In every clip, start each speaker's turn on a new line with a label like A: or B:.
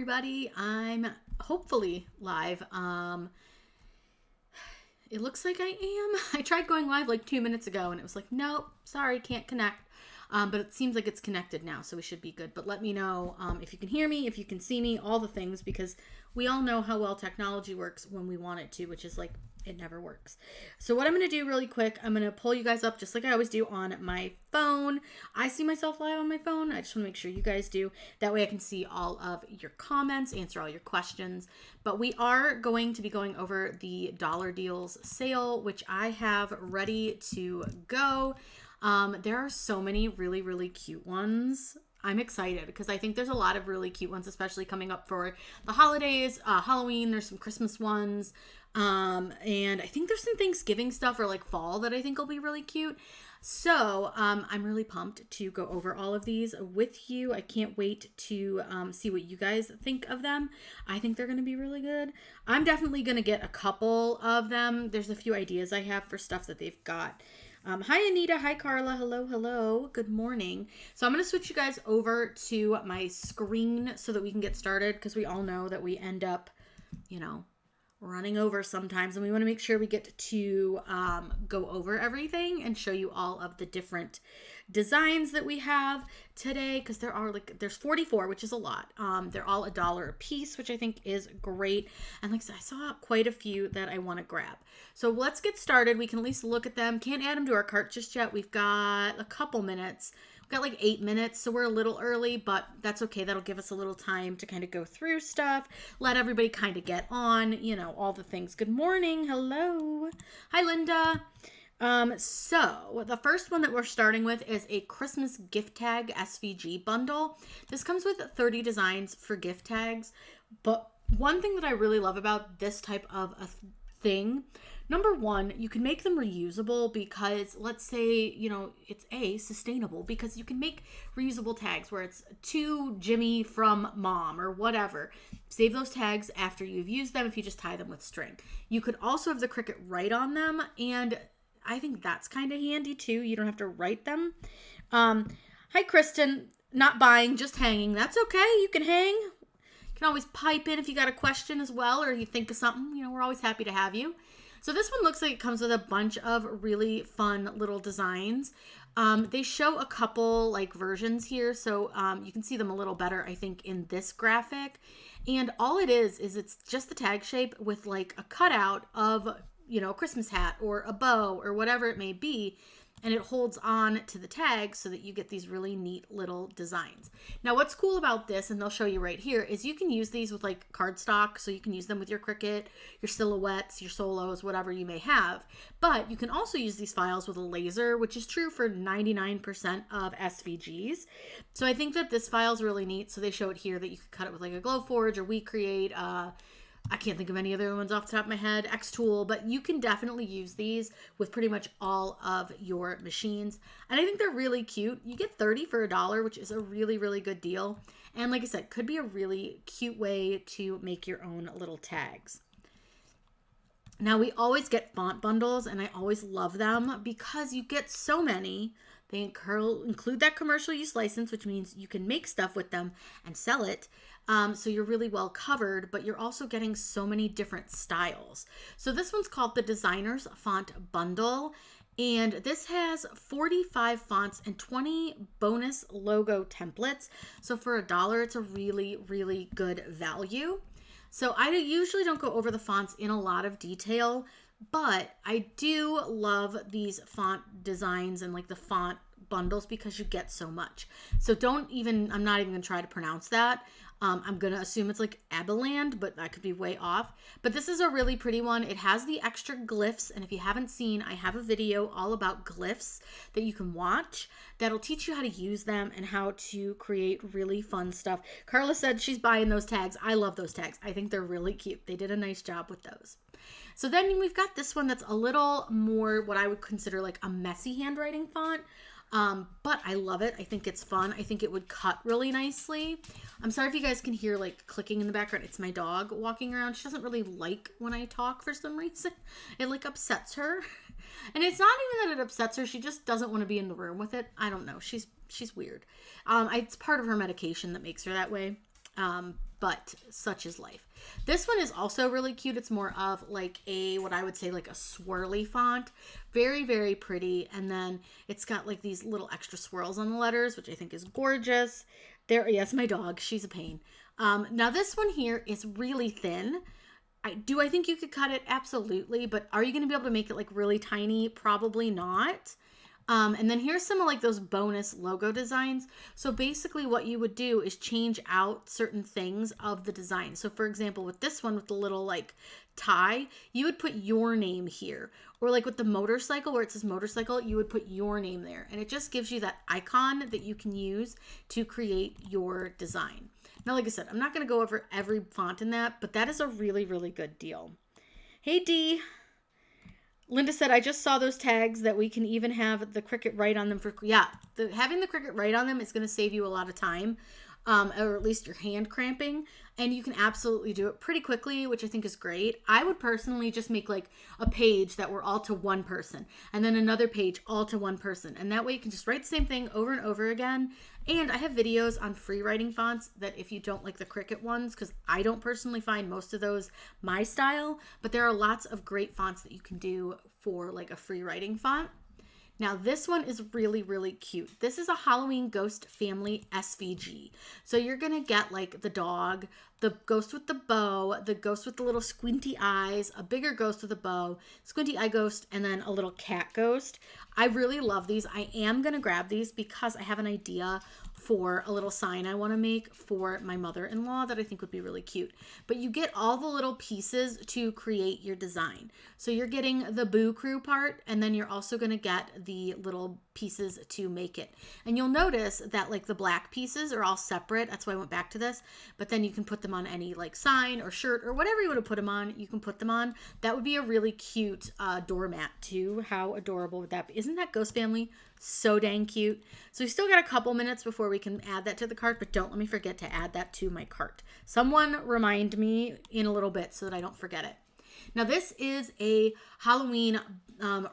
A: everybody. I'm hopefully live. It looks like I am. I tried going live like 2 minutes ago and it was like, nope, sorry, can't connect. But it seems like it's connected now, so we should be good. But let me know if you can hear me, if you can see me, all the things, because we all know how well technology works when we want it to, which is like, it never works. So what I'm going to do really quick, I'm going to pull you guys up just like I always do on my phone. I see myself live on my phone. I just want to make sure you guys do. That way I can see all of your comments, answer all your questions. But we are going to be going over the dollar deals sale, which I have ready to go. There are so many really, really cute ones. I'm excited because I think there's a lot of really cute ones, especially coming up for the holidays, Halloween. There's some Christmas ones. And I think there's some Thanksgiving stuff or like fall that I think will be really cute. So, I'm really pumped to go over all of these with you. I can't wait to, see what you guys think of them. I think they're going to be really good. I'm definitely going to get a couple of them. There's a few ideas I have for stuff that they've got. Hi, Anita. Hi, Carla. Hello, hello. Good morning. So I'm going to switch you guys over to my screen so that we can get started, because we all know that we end up, running over sometimes, and we want to make sure we get to go over everything and show you all of the different designs that we have today, because there's 44, which is a lot. They're all $1 a piece, which I think is great. And like I said, I saw quite a few that I want to grab. So let's get started. We can at least look at them. Can't add them to our cart just yet. We've got a couple minutes. We've got like 8 minutes, so we're a little early, but that's okay. That'll give us a little time to kind of go through stuff, let everybody kind of get on, all the things. Good morning. Hello. Hi, Linda. So the first one that we're starting with is a Christmas gift tag SVG bundle. This comes with 30 designs for gift tags, but one thing that I really love about this type of a thing, number one, you can make them reusable because let's say, it's sustainable, because you can make reusable tags where it's to Jimmy from mom or whatever. Save those tags after you've used them if you just tie them with string. You could also have the Cricut write on them, and I think that's kind of handy too. You don't have to write them. Hi, Kristen. Not buying, just hanging. That's okay. You can hang. You can always pipe in if you got a question as well, or you think of something. We're always happy to have you. So this one looks like it comes with a bunch of really fun little designs. They show a couple versions here, so you can see them a little better, I think, in this graphic. And all it is it's just the tag shape with like a cutout of a Christmas hat or a bow or whatever it may be, and it holds on to the tag so that you get these really neat little designs. Now, what's cool about this, and they'll show you right here, is you can use these with like cardstock, so you can use them with your Cricut, your silhouettes, your solos, whatever you may have. But you can also use these files with a laser, which is true for 99% of SVGs. So I think that this file is really neat. So they show it here that you could cut it with like a Glowforge or WeCreate, I can't think of any other ones off the top of my head, Xtool, but you can definitely use these with pretty much all of your machines. And I think they're really cute. You get 30 for $1, which is a really, really good deal. And like I said, could be a really cute way to make your own little tags. Now, we always get font bundles, and I always love them because you get so many. They include that commercial use license, which means you can make stuff with them and sell it. So you're really well covered, but you're also getting so many different styles. So this one's called the Designer's Font Bundle, and this has 45 fonts and 20 bonus logo templates. So for $1, it's a really, really good value. So I usually don't go over the fonts in a lot of detail, but I do love these font designs and like the font bundles because you get so much. So I'm not even gonna try to pronounce that. I'm gonna assume it's like Abeland, but that could be way off. But this is a really pretty one. It has the extra glyphs, and if you haven't seen, I have a video all about glyphs that you can watch that'll teach you how to use them and how to create really fun stuff. Carla said she's buying those tags. I love those tags. I think they're really cute. They did a nice job with those. So then we've got this one that's a little more what I would consider like a messy handwriting font. But I love it. I think it's fun. I think it would cut really nicely. I'm sorry if you guys can hear like clicking in the background. It's my dog walking around. She doesn't really like when I talk for some reason. It like upsets her. And it's not even that it upsets her. She just doesn't want to be in the room with it. I don't know. She's weird. It's part of her medication that makes her that way. but such is life. This one is also really cute. It's more of like a, what I would say like a swirly font. Very, very pretty. And then it's got like these little extra swirls on the letters, which I think is gorgeous. There, yes, my dog, she's a pain. Now this one here is really thin. I think you could cut it? Absolutely. But are you going to be able to make it like really tiny? Probably not. And then here's some of like those bonus logo designs. So basically what you would do is change out certain things of the design. So for example, with this one, with the little like tie, you would put your name here. Or like with the motorcycle where it says motorcycle, you would put your name there. And it just gives you that icon that you can use to create your design. Now, like I said, I'm not going to go over every font in that, but that is a really, really good deal. Hey, Dee. Linda said, I just saw those tags that we can even have the Cricut write on them for, yeah, having the Cricut write on them is going to save you a lot of time, or at least your hand cramping, and you can absolutely do it pretty quickly, which I think is great. I would personally just make like a page that were all to one person, and then another page all to one person, and that way you can just write the same thing over and over again. And I have videos on free writing fonts that if you don't like the Cricut ones, because I don't personally find most of those my style, but there are lots of great fonts that you can do for like a free writing font. Now this one is really, really cute. This is a Halloween Ghost Family SVG. So you're gonna get like the dog, the ghost with the bow, the ghost with the little squinty eyes, a bigger ghost with a bow, squinty eye ghost, and then a little cat ghost. I really love these. I am gonna grab these because I have an idea for a little sign I want to make for my mother-in-law that I think would be really cute. But you get all the little pieces to create your design. So you're getting the Boo Crew part, and then you're also going to get the little pieces to make it. And you'll notice that like the black pieces are all separate. That's why I went back to this. But then you can put them on any like sign or shirt or whatever you want to put them on, you can put them on. That would be a really cute doormat too. How adorable would that be? Isn't that Ghost Family so dang cute? So we still got a couple minutes before we can add that to the cart, but don't let me forget to add that to my cart. Someone remind me in a little bit so that I don't forget it. Now this is a Halloween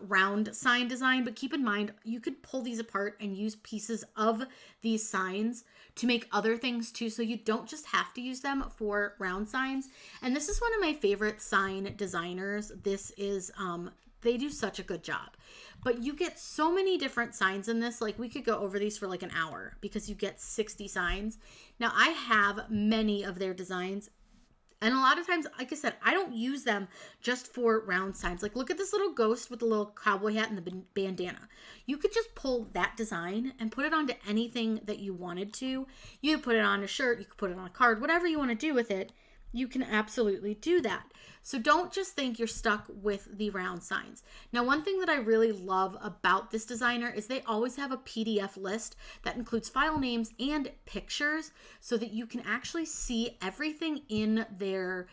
A: round sign design, but keep in mind you could pull these apart and use pieces of these signs to make other things too, so you don't just have to use them for round signs. And this is one of my favorite sign designers. This is they do such a good job. But you get so many different signs in this. Like we could go over these for like an hour because you get 60 signs. Now I have many of their designs. And a lot of times, like I said, I don't use them just for round signs. Like look at this little ghost with the little cowboy hat and the bandana. You could just pull that design and put it onto anything that you wanted to. You could put it on a shirt. You could put it on a card. Whatever you want to do with it, you can absolutely do that. So don't just think you're stuck with the round signs. Now, one thing that I really love about this designer is they always have a PDF list that includes file names and pictures so that you can actually see everything in their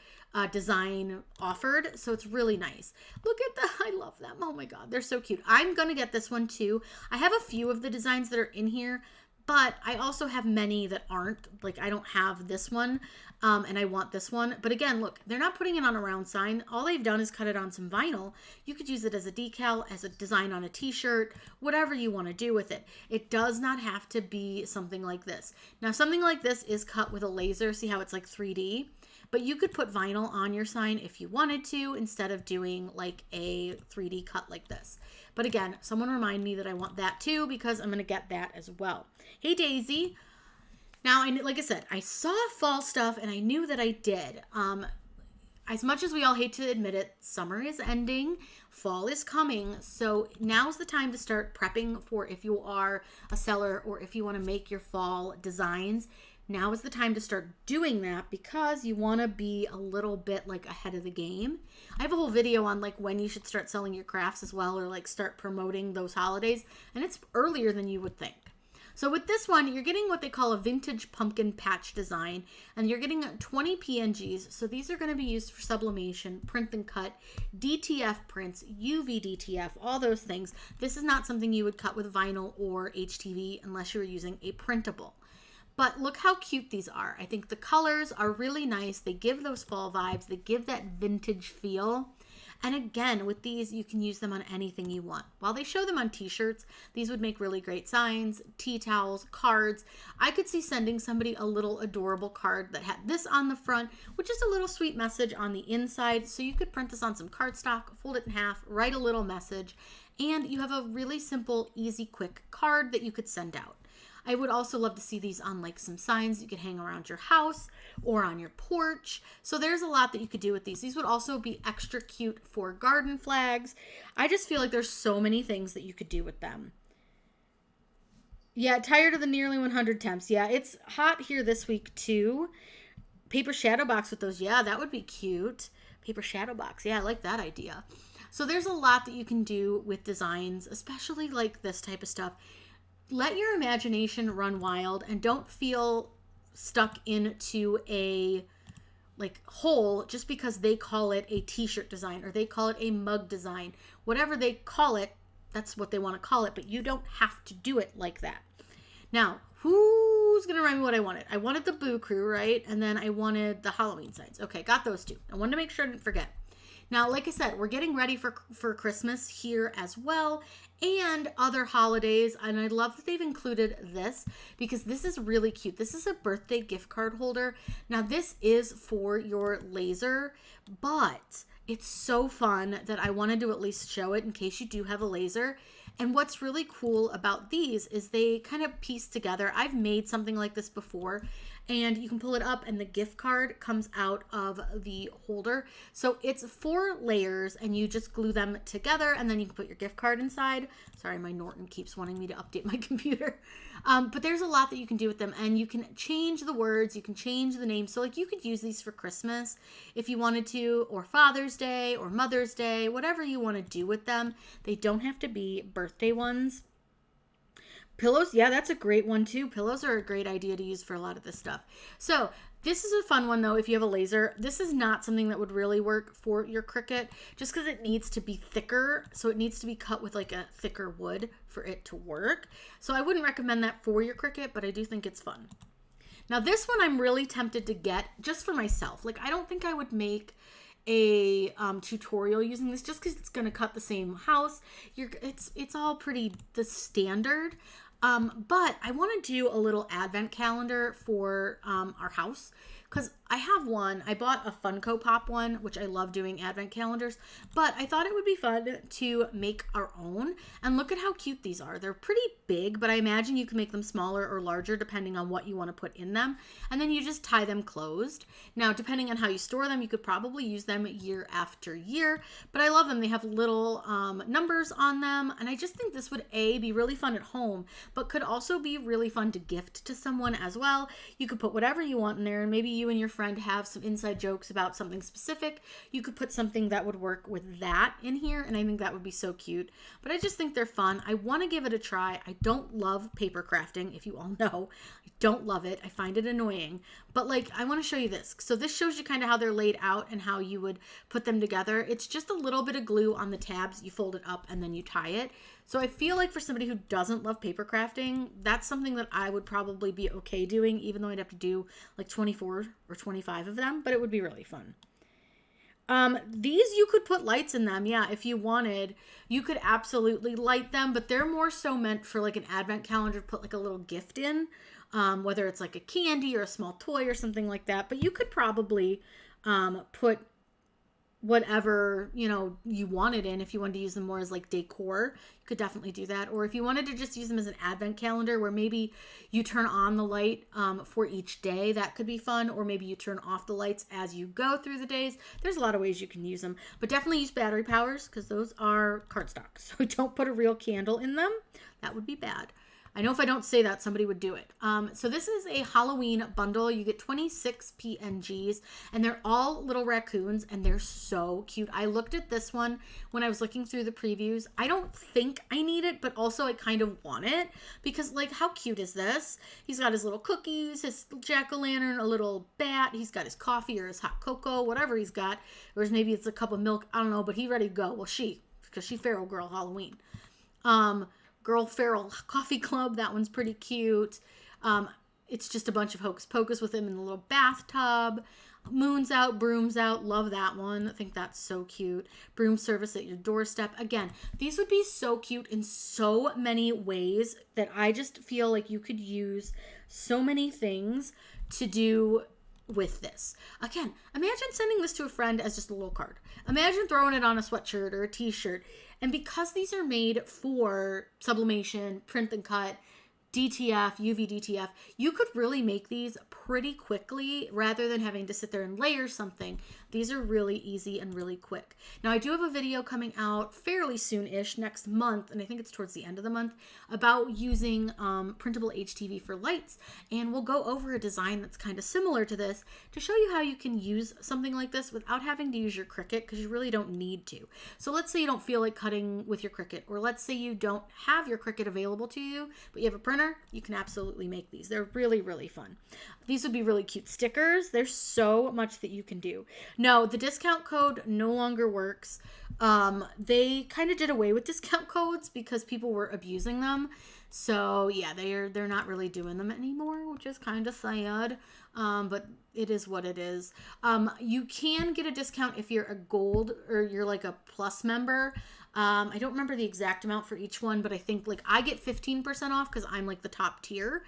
A: design offered. So it's really nice. Look at that. I love them. Oh my God, they're so cute. I'm going to get this one too. I have a few of the designs that are in here, but I also have many that aren't. Like I don't have this one and I want this one. But again, look, they're not putting it on a round sign. All they've done is cut it on some vinyl. You could use it as a decal, as a design on a t-shirt, whatever you want to do with it. It does not have to be something like this. Now, something like this is cut with a laser. See how it's like 3D? But you could put vinyl on your sign if you wanted to instead of doing like a 3D cut like this. But again, someone remind me that I want that too because I'm going to get that as well. Hey, Daisy. Now, like I said, I saw fall stuff and I knew that I did. As much as we all hate to admit it, summer is ending, fall is coming. So now's the time to start prepping for if you are a seller or if you want to make your fall designs. Now is the time to start doing that because you want to be a little bit like ahead of the game. I have a whole video on like when you should start selling your crafts as well, or like start promoting those holidays, and it's earlier than you would think. So with this one, you're getting what they call a vintage pumpkin patch design, and you're getting 20 PNGs. So these are going to be used for sublimation, print and cut, DTF prints, UV DTF, all those things. This is not something you would cut with vinyl or HTV unless you were using a printable. But look how cute these are. I think the colors are really nice. They give those fall vibes. They give that vintage feel. And again, with these, you can use them on anything you want. While they show them on t-shirts, these would make really great signs, tea towels, cards. I could see sending somebody a little adorable card that had this on the front, which is a little sweet message on the inside. So you could print this on some cardstock, fold it in half, write a little message, and you have a really simple, easy, quick card that you could send out. I would also love to see these on like some signs you could hang around your house or on your porch. So there's a lot that you could do with these. These would also be extra cute for garden flags. I just feel like there's so many things that you could do with them. Yeah, tired of the nearly 100 temps. Yeah, it's hot here this week too. Paper shadow box with those. Yeah, that would be cute. Paper shadow box. Yeah, I like that idea. So there's a lot that you can do with designs, especially like this type of stuff. Let your imagination run wild and don't feel stuck into a like hole just because they call it a t-shirt design or they call it a mug design. Whatever they call it, that's what they want to call it, but you don't have to do it like that. Now, who's going to remind me what I wanted? I wanted the Boo Crew, right? And then I wanted the Halloween signs. Okay, got those two. I wanted to make sure I didn't forget. Now, like I said, we're getting ready for Christmas here as well and other holidays. And I love that they've included this because this is really cute. This is a birthday gift card holder. Now, this is for your laser, but it's so fun that I wanted to at least show it in case you do have a laser. And what's really cool about these is they kind of piece together. I've made something like this before, and you can pull it up and the gift card comes out of the holder. So it's 4 layers and you just glue them together and then you can put your gift card inside. Sorry, my Norton keeps wanting me to update my computer. But there's a lot that you can do with them, and you can change the words, you can change the name. So like you could use these for Christmas if you wanted to, or Father's Day or Mother's Day, whatever you want to do with them. They don't have to be birthday ones. Pillows, yeah, that's a great one too. Pillows are a great idea to use for a lot of this stuff. So this is a fun one though if you have a laser. This is not something that would really work for your Cricut just because it needs to be thicker. So it needs to be cut with like a thicker wood for it to work. So I wouldn't recommend that for your Cricut, but I do think it's fun. Now this one I'm really tempted to get just for myself. Like I don't think I would make a tutorial using this just because it's going to cut the same house. It's all pretty the standard. But I want to do a little advent calendar for our house because I have one. I bought a Funko Pop one, which I love doing advent calendars, but I thought it would be fun to make our own. And look at how cute these are. They're pretty big, but I imagine you can make them smaller or larger depending on what you want to put in them. And then you just tie them closed. Now, depending on how you store them, you could probably use them year after year, but I love them. They have little numbers on them. And I just think this would be really fun at home, but could also be really fun to gift to someone as well. You could put whatever you want in there, and maybe you and your friend have some inside jokes about something specific. You could put something that would work with that in here, and I think that would be so cute. But I just think they're fun. I want to give it a try. I don't love paper crafting, if you all know. I don't love it. I find it annoying. But like, I want to show you this. So this shows you kind of how they're laid out and how you would put them together. It's just a little bit of glue on the tabs. You fold it up and then you tie it. So I feel like for somebody who doesn't love paper crafting, that's something that I would probably be okay doing, even though I'd have to do like 24 or 25 of them, but it would be really fun. These you could put lights in them. Yeah, if you wanted, you could absolutely light them, but they're more so meant for like an advent calendar to put like a little gift in, whether it's like a candy or a small toy or something like that. But you could probably put whatever, you know, you wanted in. If you wanted to use them more as like decor, you could definitely do that. Or if you wanted to just use them as an advent calendar where maybe you turn on the light for each day, that could be fun. Or maybe you turn off the lights as you go through the days. There's a lot of ways you can use them, but definitely use battery powers because those are cardstock. So don't put a real candle in them. That would be bad. I know if I don't say that, somebody would do it. So this is a Halloween bundle. You get 26 PNGs, and they're all little raccoons, and they're so cute. I looked at this one when I was looking through the previews. I don't think I need it, but also I kind of want it because, like, how cute is this? He's got his little cookies, his jack-o'-lantern, a little bat. He's got his coffee or his hot cocoa, whatever he's got. Or maybe it's a cup of milk. I don't know, but he's ready to go. Well, because she's Feral Girl Halloween. Girl Feral Coffee Club, that one's pretty cute. It's just a bunch of hocus pocus with him in the little bathtub. Moon's out, broom's out. Love that one. I think that's so cute. Broom service at your doorstep. Again, these would be so cute in so many ways that I just feel like you could use so many things to do with this. Again, imagine sending this to a friend as just a little card. Imagine throwing it on a sweatshirt or a t-shirt. And because these are made for sublimation, print and cut, DTF, UV DTF, you could really make these pretty quickly rather than having to sit there and layer something. These are really easy and really quick. Now I do have a video coming out fairly soon-ish, next month, and I think it's towards the end of the month, about using printable HTV for lights, and we'll go over a design that's kind of similar to this to show you how you can use something like this without having to use your Cricut, because you really don't need to. So let's say you don't feel like cutting with your Cricut, or let's say you don't have your Cricut available to you, but you have a printer. You can absolutely make these. They're really, really fun. These would be really cute stickers. There's so much that you can do. No, the discount code no longer works. They kind of did away with discount codes because people were abusing them. So yeah, they're not really doing them anymore, which is kind of sad. But it is what it is. You can get a discount if you're a gold or you're like a plus member. I don't remember the exact amount for each one, but I think like I get 15% off because I'm like the top tier,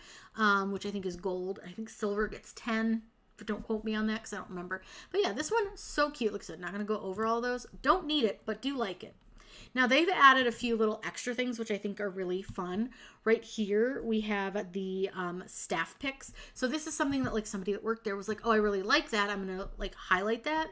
A: which I think is gold. I think silver gets 10, but don't quote me on that because I don't remember. But yeah, this one, so cute. Like I said, not going to go over all those. Don't need it, but do like it. Now they've added a few little extra things, which I think are really fun. Right here, we have the staff picks. So this is something that like somebody that worked there was like, oh, I really like that. I'm going to like highlight that.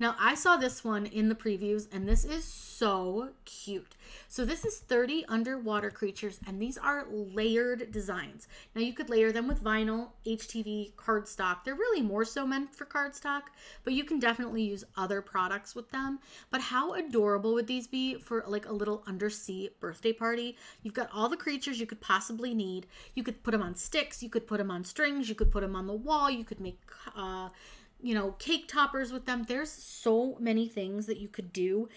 A: Now, I saw this one in the previews, and this is so cute. So this is 30 underwater creatures, and these are layered designs. Now, you could layer them with vinyl, HTV, cardstock. They're really more so meant for cardstock, but you can definitely use other products with them. But how adorable would these be for like a little undersea birthday party? You've got all the creatures you could possibly need. You could put them on sticks. You could put them on strings. You could put them on the wall. You could make you know, cake toppers with them. There's so many things that you could do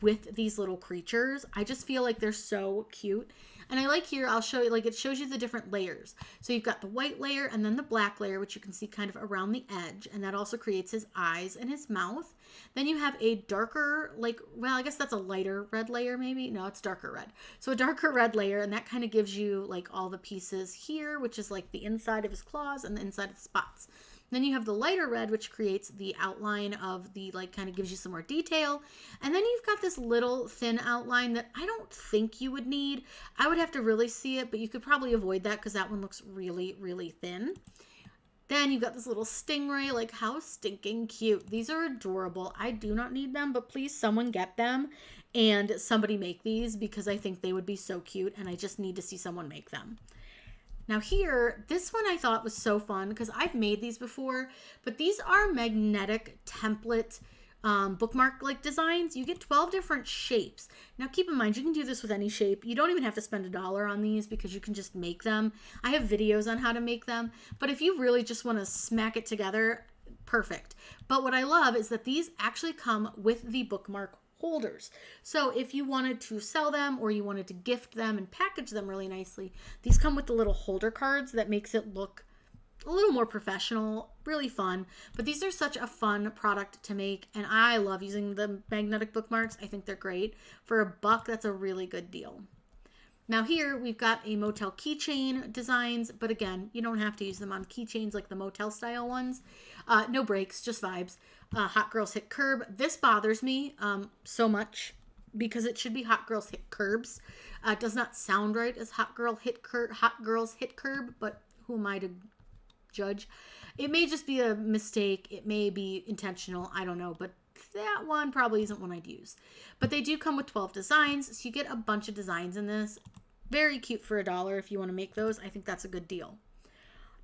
A: with these little creatures. I just feel like they're so cute. And I like here, I'll show you, like it shows you the different layers. So you've got the white layer and then the black layer, which you can see kind of around the edge. And that also creates his eyes and his mouth. Then you have a darker, like, well, I guess that's a lighter red layer maybe. No, it's darker red. So a darker red layer, and that kind of gives you like all the pieces here, which is like the inside of his claws and the inside of the spots. Then you have the lighter red, which creates the outline of the, like, kind of gives you some more detail. And then you've got this little thin outline that I don't think you would need. I would have to really see it, but you could probably avoid that because that one looks really, really thin. Then you've got this little stingray, like how stinking cute. These are adorable. I do not need them, but please someone get them and somebody make these because I think they would be so cute and I just need to see someone make them. Now here, this one I thought was so fun because I've made these before, but these are magnetic template bookmark-like designs. You get 12 different shapes. Now keep in mind, you can do this with any shape. You don't even have to spend $1 on these because you can just make them. I have videos on how to make them, but if you really just want to smack it together, perfect. But what I love is that these actually come with the bookmark holders. So if you wanted to sell them or you wanted to gift them and package them really nicely, these come with the little holder cards that makes it look a little more professional, really fun. But these are such a fun product to make, and I love using the magnetic bookmarks. I think they're great. For $1, that's a really good deal. Now here we've got a Motel keychain designs, but again, you don't have to use them on keychains like the Motel style ones. No breaks, just vibes. Hot Girls Hit Curb. This bothers me so much because it should be Hot Girls Hit Curbs. It does not sound right as Hot Girls Hit Curb, but who am I to judge? It may just be a mistake. It may be intentional. I don't know, but that one probably isn't one I'd use. But they do come with 12 designs, so you get a bunch of designs in this. Very cute for $1 if you want to make those. I think that's a good deal.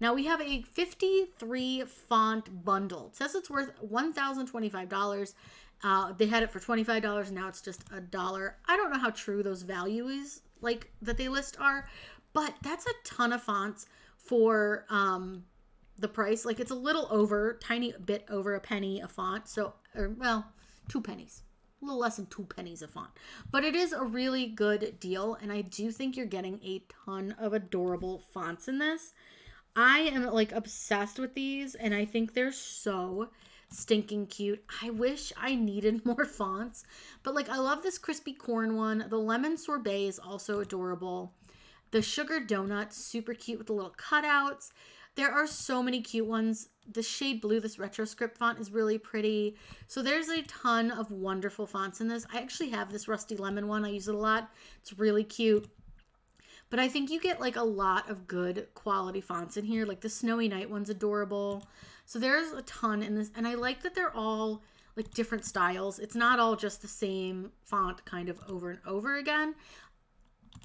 A: Now we have a 53 font bundle. It says it's worth $1,025. They had it for $25 and now it's just $1. I don't know how true those values like that they list are, but that's a ton of fonts for the price. Like it's a little over, tiny bit over a penny a font. So, or well, 2 pennies. A little less than 2 pennies a font. But it is a really good deal, and I do think you're getting a ton of adorable fonts in this. I am like obsessed with these, and I think they're so stinking cute. I wish I needed more fonts, but like I love this crispy corn one. The lemon sorbet is also adorable. The sugar donut, super cute with the little cutouts. There are so many cute ones. The shade blue, this retro script font is really pretty. So there's a ton of wonderful fonts in this. I actually have this rusty lemon one. I use it a lot. It's really cute. But I think you get like a lot of good quality fonts in here. Like the Snowy Night one's adorable. So there's a ton in this. And I like that they're all like different styles. It's not all just the same font kind of over and over again.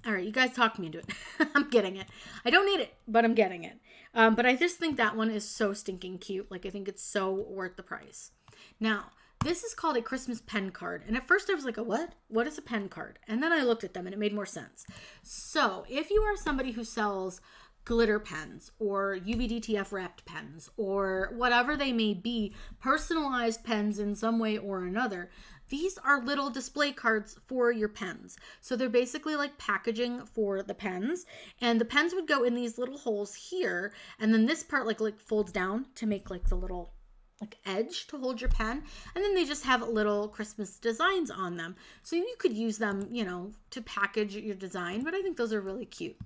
A: All right, you guys talked me into it. I'm getting it. I don't need it, but I'm getting it. But I just think that one is so stinking cute. Like I think it's so worth the price. Now, this is called a Christmas pen card. And at first I was like, a what? What is a pen card? And then I looked at them and it made more sense. So if you are somebody who sells glitter pens or UVDTF wrapped pens or whatever they may be, personalized pens in some way or another, these are little display cards for your pens. So they're basically like packaging for the pens, and the pens would go in these little holes here. And then this part like folds down to make like the little like edge to hold your pen, and then they just have little Christmas designs on them. So you could use them, you know, to package your design, but I think those are really cute.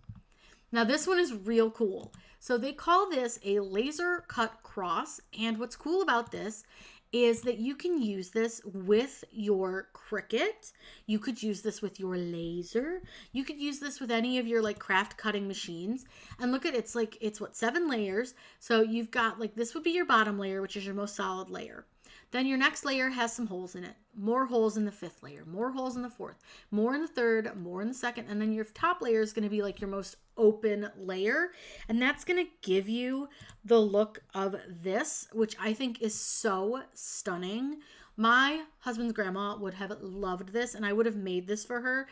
A: Now this one is real cool. So they call this a laser cut cross, and what's cool about this is that you can use this with your Cricut. You could use this with your laser. You could use this with any of your like craft cutting machines. And look at it's like, it's what, 7 layers. So you've got like, this would be your bottom layer, which is your most solid layer. Then your next layer has some holes in it. More holes in the 5th layer, more holes in the 4th, more in the 3rd, more in the 2nd. And then your top layer is going to be like your most open layer. And that's going to give you the look of this, which I think is so stunning. My husband's grandma would have loved this, and I would have made this for her.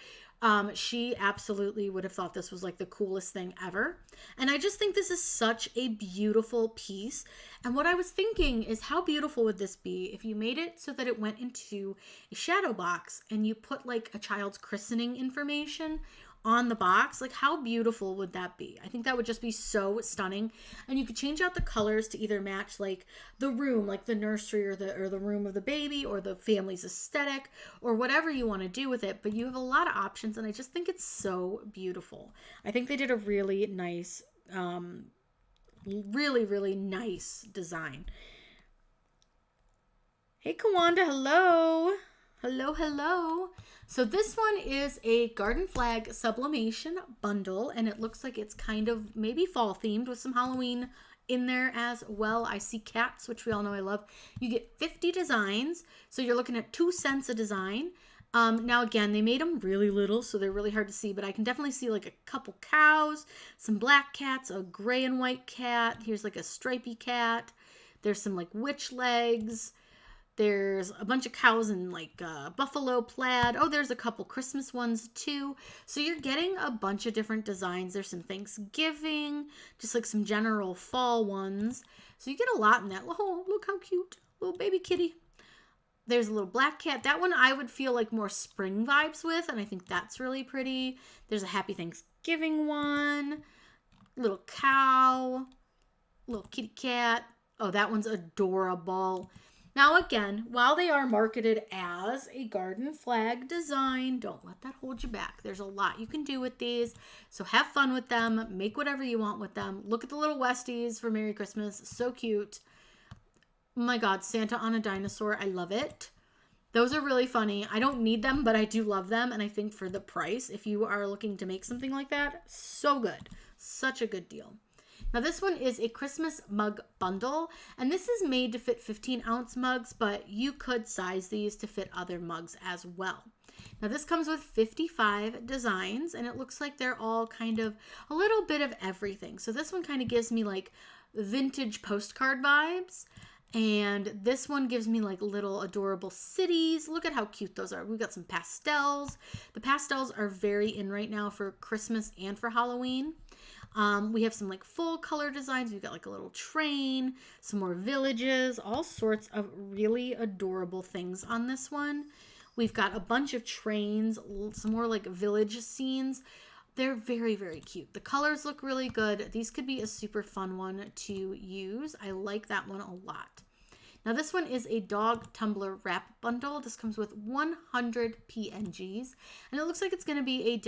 A: She absolutely would have thought this was like the coolest thing ever. And I just think this is such a beautiful piece. And what I was thinking is, how beautiful would this be if you made it so that it went into a shadow box and you put like a child's christening information on the box? Like how beautiful would that be? I think that would just be so stunning. And you could change out the colors to either match like the room, like the nursery or the room of the baby or the family's aesthetic or whatever you want to do with it. But you have a lot of options, and I just think it's so beautiful. I think they did a really nice, really nice design. Hey Kawanda, hello. Hello. So this one is a garden flag sublimation bundle, and it looks like it's kind of maybe fall themed with some Halloween in there as well. I see cats, which we all know I love. You get 50 designs, so you're looking at 2 cents a design. Now again, they made them really little, so they're really hard to see, but I can definitely see like a couple cows, some black cats, a gray and white cat. Here's like a stripy cat. There's some like witch legs. There's a bunch of cows in like buffalo plaid. Oh, there's a couple Christmas ones too. So you're getting a bunch of different designs. There's some Thanksgiving, just like some general fall ones. So you get a lot in that. Oh, look how cute. Little baby kitty. There's a little black cat. That one I would feel like more spring vibes with, and I think that's really pretty. There's a Happy Thanksgiving one. Little cow. Little kitty cat. Oh, that one's adorable. Now again, while they are marketed as a garden flag design, don't let that hold you back. There's a lot you can do with these. So have fun with them. Make whatever you want with them. Look at the little Westies for Merry Christmas. So cute. Oh my God, Santa on a dinosaur. I love it. Those are really funny. I don't need them, but I do love them. And I think for the price, if you are looking to make something like that, so good. Such a good deal. Now this one is a Christmas mug bundle, and this is made to fit 15-ounce mugs, but you could size these to fit other mugs as well. Now this comes with 55 designs, and it looks like they're all kind of a little bit of everything. So this one kind of gives me like vintage postcard vibes, and this one gives me like little adorable cities. Look at how cute those are. We've got some pastels. The pastels are very in right now for Christmas and for Halloween. We have some like full color designs. We've got like a little train, some more villages, all sorts of really adorable things on this one. We've got a bunch of trains, some more like village scenes. They're very, very cute. The colors look really good. These could be a super fun one to use. I like that one a lot.
B: Now this one is a dog tumbler wrap bundle. This comes with 100 PNGs, and it looks like it's going to be a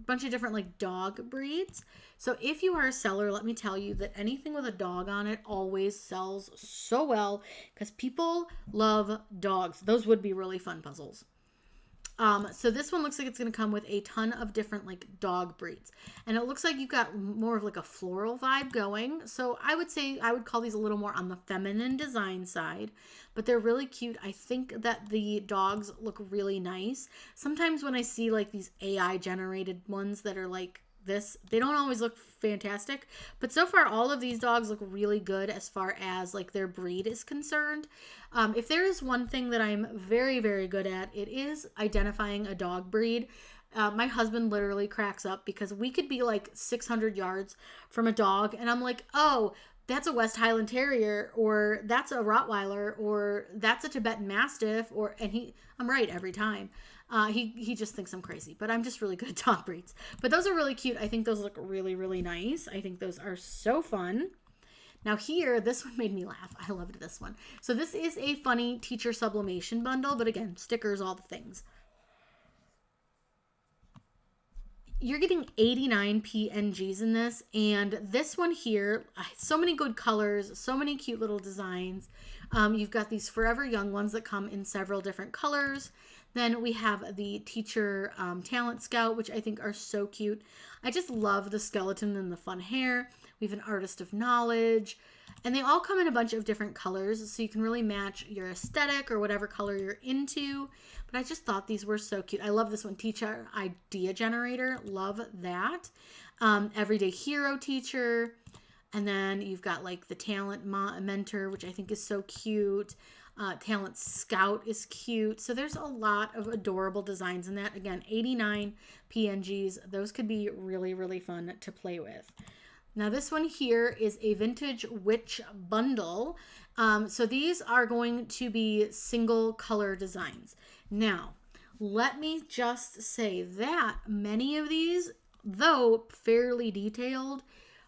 B: bunch of different like dog breeds. So if you are a seller, let me tell you that anything with a dog on it always sells so well because people love dogs. Those would be really fun puzzles. So this one looks like it's going to come with a ton of different like dog breeds, and it looks like you've got more of like a floral vibe going. So I would say I would call these a little more on the feminine design side, but they're really cute. I think that the dogs look really nice. Sometimes when I see like these AI generated ones that are like this, they don't always look fantastic, but so far all of these dogs look really good as far as like their breed is concerned. If there is one thing that I'm very, very good at, it is identifying a dog breed. My husband literally cracks up because we could be like 600 yards from a dog and I'm like, oh, that's a West Highland Terrier, or that's a Rottweiler, or that's a Tibetan Mastiff, I'm right every time. He just thinks I'm crazy, but I'm just really good at dog breeds. But those are really cute. I think those look really, really nice. I think those are so fun. Now here, this one made me laugh. I loved this one. So this is a funny teacher sublimation bundle, but again, stickers, all the things. You're getting 89 PNGs in this, and this one here, so many good colors, so many cute little designs. You've got these Forever Young ones that come in several different colors. Then we have the teacher talent scout, which I think are so cute. I just love the skeleton and the fun hair. We have an artist of knowledge, and they all come in a bunch of different colors, so you can really match your aesthetic or whatever color you're into. But I just thought these were so cute. I love this one, teacher idea generator. Love that. Everyday hero teacher. And then you've got like the talent mentor, which I think is so cute. Talent scout is cute. So there's a lot of adorable designs in that. Again, 89 PNGs. Those could be really, really fun to play with. Now this one here is a vintage witch bundle. So these are going to be single color designs. Now, let me just say that many of these, though fairly detailed,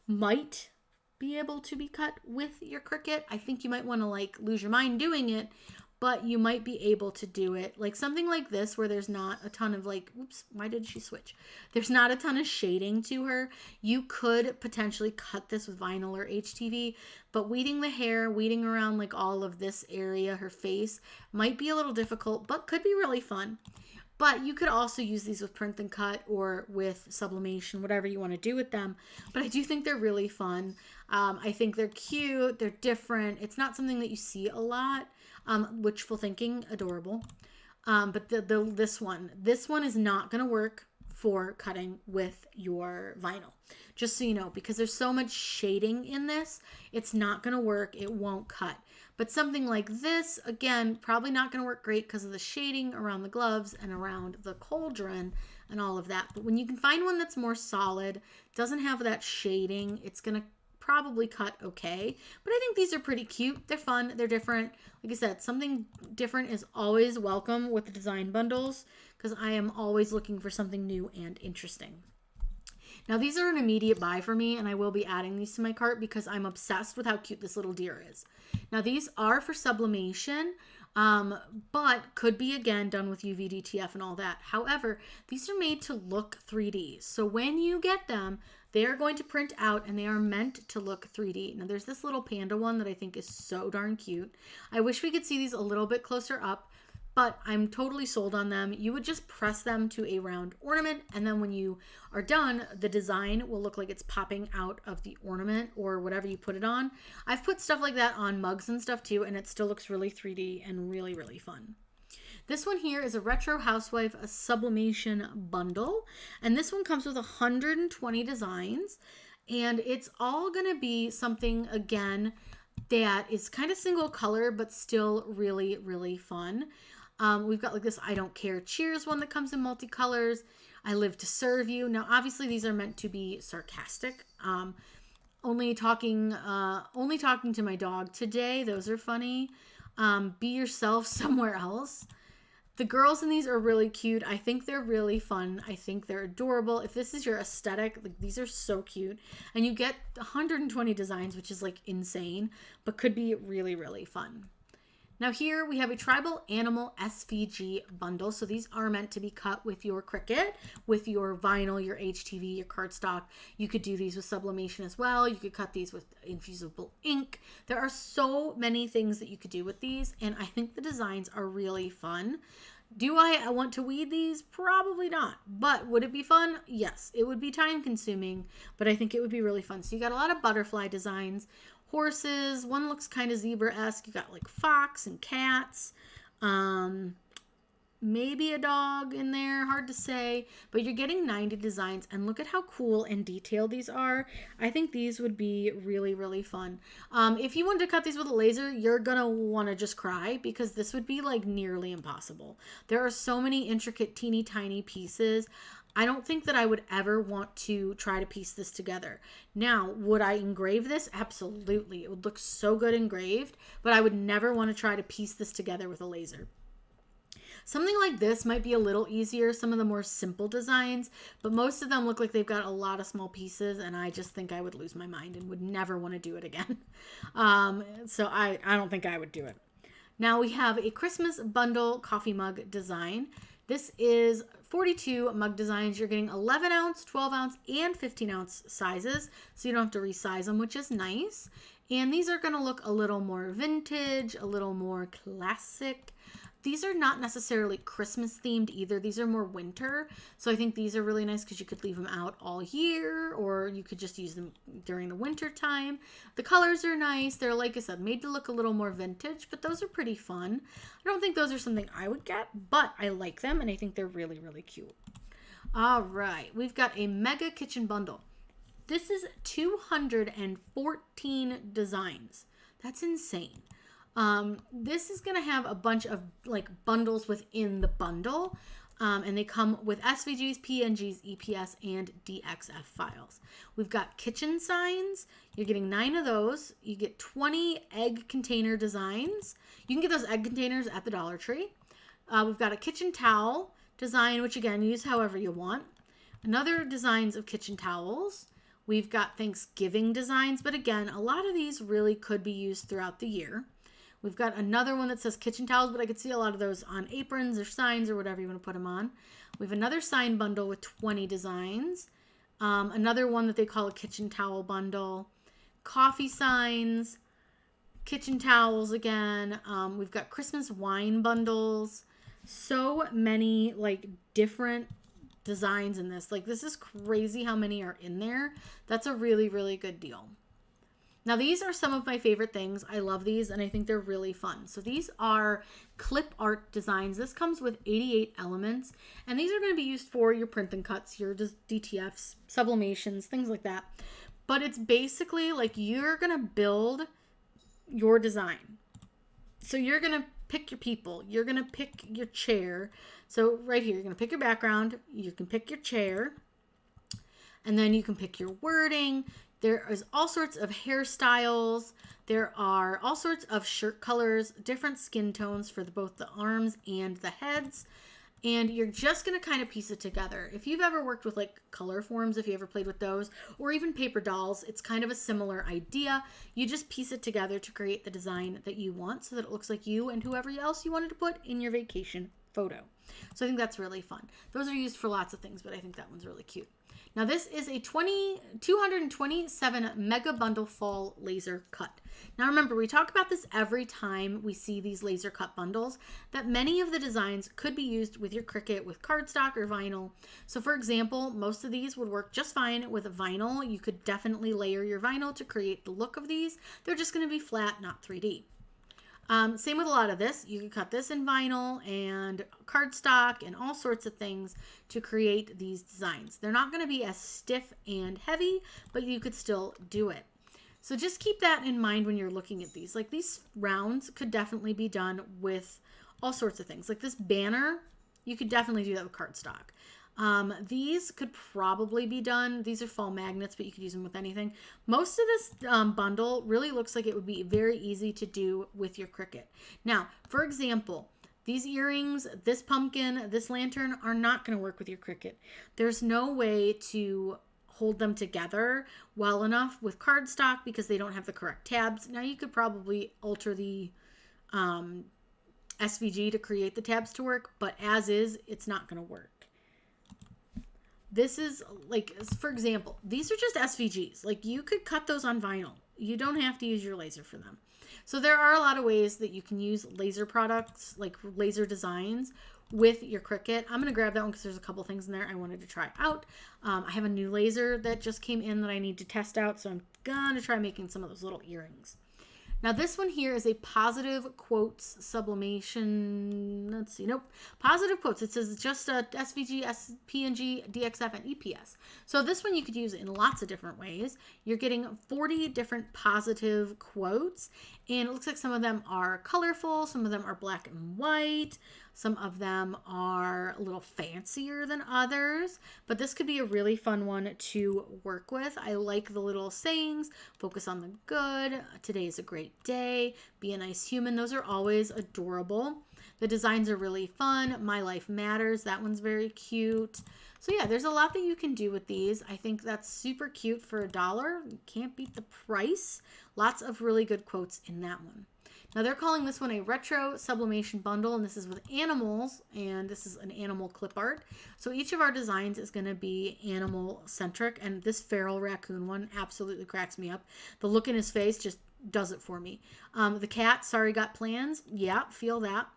B: might be able to be cut with your Cricut. I think you might want to like lose your mind doing it, but you might be able to do it. Like something like this where there's not a ton of like, oops, why did she switch? There's not a ton of shading to her. You could potentially cut this with vinyl or HTV, but weeding the hair, weeding around like all of this area, her face, might be a little difficult, but could be really fun. But you could also use these with print and cut or with sublimation, whatever you want to do with them. But I do think they're really fun. I think they're cute. They're different. It's not something that you see a lot. Wishful thinking, adorable. But this one is not going to work for cutting with your vinyl. Just so you know, because there's so much shading in this, it's not going to work. It won't cut. But something like this, again, probably not going to work great because of the shading around the gloves and around the cauldron and all of that. But when you can find one that's more solid, doesn't have that shading, it's going to probably cut okay. But I think these are pretty cute. They're fun. They're different. Like I said, something different is always welcome with the design bundles because I am always looking for something new and interesting. Now these are an immediate buy for me, and I will be adding these to my cart because I'm obsessed with how cute this little deer is. Now these are for sublimation, but could be again done with UV DTF and all that. However, these are made to look 3D. So when you get them, they are going to print out and they are meant to look 3D. Now there's this little panda one that I think is so darn cute. I wish we could see these a little bit closer up, but I'm totally sold on them. You would just press them to a round ornament, and then when you are done, the design will look like it's popping out of the ornament or whatever you put it on. I've put stuff like that on mugs and stuff too, and it still looks really 3D and really, really fun. This one here is a Retro Housewife a sublimation bundle, and this one comes with 120 designs, and it's all gonna be something, again, that is kind of single color, but still really, really fun. We've got like this I Don't Care Cheers one that comes in multicolors. I Live to Serve You. Now, obviously, these are meant to be sarcastic. Only talking to my dog today. Those are funny. Be Yourself Somewhere Else. The girls in these are really cute. I think they're really fun. I think they're adorable. If this is your aesthetic, like, these are so cute. And you get 120 designs, which is like insane, but could be really, really fun. Now here we have a tribal animal SVG bundle. So these are meant to be cut with your Cricut, with your vinyl, your HTV, your cardstock. You could do these with sublimation as well. You could cut these with infusible ink. There are so many things that you could do with these, and I think the designs are really fun. Do I want to weed these? Probably not. But would it be fun? Yes. It would be time consuming, but I think it would be really fun. So you got a lot of butterfly designs, horses. One looks kind of zebra-esque. You got like fox and cats. Maybe a dog in there, hard to say, but you're getting 90 designs, and look at how cool and detailed these are. I think these would be really, really fun. If you wanted to cut these with a laser, you're gonna want to just cry, because this would be like nearly impossible. There are so many intricate, teeny tiny pieces. I don't think that I would ever want to try to piece this together. Now, would I engrave this? Absolutely. It would look so good engraved, but I would never want to try to piece this together with a laser. Something like this might be a little easier, some of the more simple designs, but most of them look like they've got a lot of small pieces, and I just think I would lose my mind and would never want to do it again. So I don't think I would do it. Now we have a Christmas bundle coffee mug design. This is 42 mug designs. You're getting 11 ounce, 12 ounce, and 15 ounce sizes, so you don't have to resize them, which is nice. And these are going to look a little more vintage, a little more classic. These are not necessarily Christmas themed either. These are more winter. So I think these are really nice because you could leave them out all year, or you could just use them during the winter time. The colors are nice. They're, like I said, made to look a little more vintage, but those are pretty fun. I don't think those are something I would get, but I like them and I think they're really, really cute. All right, we've got a mega kitchen bundle. This is 214 designs. That's insane. This is going to have a bunch of like bundles within the bundle, and they come with SVGs, PNGs, EPS, and DXF files. We've got kitchen signs. You're getting 9 of those. You get 20 egg container designs. You can get those egg containers at the Dollar Tree. We've got a kitchen towel design, which again, use however you want. Another designs of kitchen towels. We've got Thanksgiving designs, but again, a lot of these really could be used throughout the year. We've got another one that says kitchen towels, but I could see a lot of those on aprons or signs or whatever you want to put them on. We have another sign bundle with 20 designs. Another one that they call a kitchen towel bundle. Coffee signs. Kitchen towels again. We've got Christmas wine bundles. So many like different designs in this. Like, this is crazy how many are in there. That's a really, really good deal. Now, these are some of my favorite things. I love these, and I think they're really fun. So these are clip art designs. This comes with 88 elements, and these are going to be used for your print and cuts, your DTFs, sublimations, things like that. But it's basically like you're going to build your design. So you're going to pick your people. You're going to pick your chair. So right here, you're going to pick your background. You can pick your chair, and then you can pick your wording. There is all sorts of hairstyles. There are all sorts of shirt colors, different skin tones for both the arms and the heads. And you're just going to kind of piece it together. If you've ever worked with like color forms, if you ever played with those, or even paper dolls, it's kind of a similar idea. You just piece it together to create the design that you want so that it looks like you and whoever else you wanted to put in your vacation photo. So I think that's really fun. Those are used for lots of things, but I think that one's really cute. Now this is a 227 mega bundle fall laser cut. Now remember, we talk about this every time we see these laser cut bundles, that many of the designs could be used with your Cricut, with cardstock or vinyl. So for example, most of these would work just fine with vinyl. You could definitely layer your vinyl to create the look of these. They're just going to be flat, not 3D. Same with a lot of this. You can cut this in vinyl and cardstock and all sorts of things to create these designs. They're not going to be as stiff and heavy, but you could still do it. So just keep that in mind when you're looking at these. Like, these rounds could definitely be done with all sorts of things. Like this banner, you could definitely do that with cardstock. These could probably be done. These are fall magnets, but you could use them with anything. Most of this bundle really looks like it would be very easy to do with your Cricut. Now, for example, these earrings, this pumpkin, this lantern are not going to work with your Cricut. There's no way to hold them together well enough with cardstock because they don't have the correct tabs. Now, you could probably alter the SVG to create the tabs to work, but as is, it's not going to work. This is like, for example, these are just SVGs. Like you could cut those on vinyl. You don't have to use your laser for them. So there are a lot of ways that you can use laser products, like laser designs with your Cricut. I'm going to grab that one because there's a couple things in there I wanted to try out. I have a new laser that just came in that I need to test out. So I'm going to try making some of those little earrings. Now this one here is a positive quotes sublimation. Let's see. Nope. Positive quotes. It says just a SVG, PNG, DXF, and EPS. So this one you could use in lots of different ways. You're getting 40 different positive quotes. And it looks like some of them are colorful. Some of them are black and white. Some of them are a little fancier than others, but this could be a really fun one to work with. I like the little sayings, focus on the good, today is a great day, be a nice human. Those are always adorable. The designs are really fun. My life matters. That one's very cute. So yeah, there's a lot that you can do with these. I think that's super cute for $1. You can't beat the price. Lots of really good quotes in that one. Now they're calling this one a retro sublimation bundle, and this is with animals, and this is an animal clip art. So each of our designs is going to be animal centric, and this feral raccoon one absolutely cracks me up. The look in his face just does it for me. The cat, sorry, got plans. Yeah, feel that.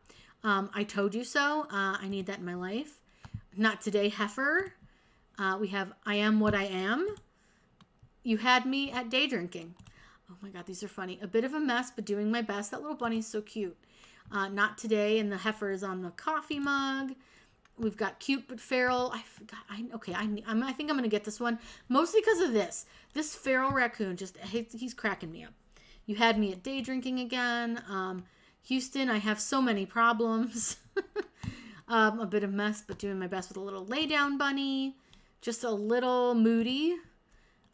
B: I told you so. I need that in my life. Not today, heifer. We have I am what I am. You had me at day drinking. Oh my God, these are funny. A bit of a mess, but doing my best. That little bunny's so cute. Not today, and the heifer is on the coffee mug. We've got cute but feral. I forgot. I think I'm going to get this one mostly because of this. This feral raccoon he's cracking me up. You had me at day drinking again. Houston, I have so many problems. A bit of mess, but doing my best with a little lay down bunny. Just a little moody.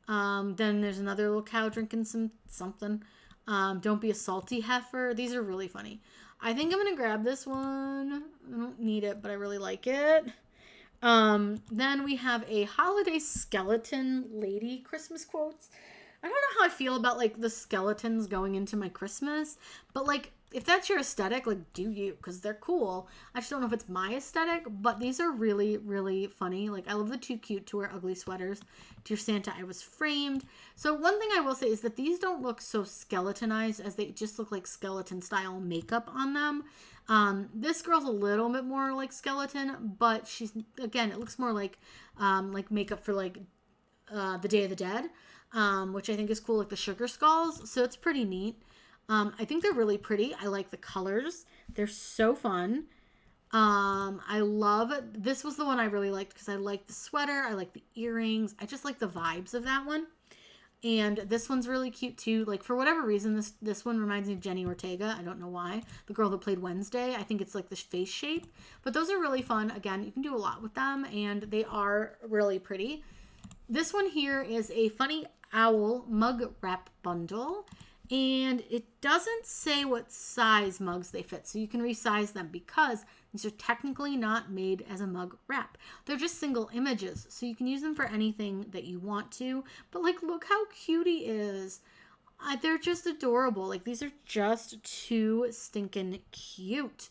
B: Then there's another little cow drinking something. Don't be a salty heifer. These are really funny. I think I'm going to grab this one. I don't need it, but I really like it. Then we have a holiday skeleton lady Christmas quotes. I don't know how I feel about like the skeletons going into my Christmas, but like if that's your aesthetic, like do you, because they're cool. I just don't know if it's my aesthetic, but these are really, really funny. Like I love the too cute to wear ugly sweaters. Dear Santa, I was framed. So one thing I will say is that these don't look so skeletonized as they just look like skeleton style makeup on them. This girl's a little bit more like skeleton, but she's, again, it looks more like makeup for like the Day of the Dead, which I think is cool, like the sugar skulls. So it's pretty neat. I think they're really pretty. I like the colors. They're so fun. I love, this was the one I really liked because I like the sweater. I like the earrings. I just like the vibes of that one. And this one's really cute too. Like for whatever reason, this one reminds me of Jenny Ortega. I don't know why. The girl that played Wednesday. I think it's like the face shape. But those are really fun. Again, you can do a lot with them and they are really pretty. This one here is a funny owl mug wrap bundle. And it doesn't say what size mugs they fit, so you can resize them because these are technically not made as a mug wrap. They're just single images, so you can use them for anything that you want to. But like, look how cute he is. They're just adorable. Like, these are just too stinking cute.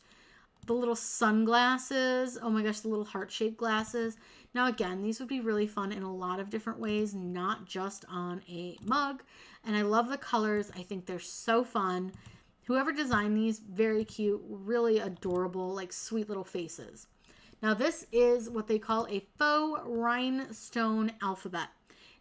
B: The little sunglasses. Oh my gosh, the little heart-shaped glasses. Now again, these would be really fun in a lot of different ways, not just on a mug. And I love the colors. I think they're so fun. Whoever designed these, very cute, really adorable, like sweet little faces. Now this is what they call a faux rhinestone alphabet.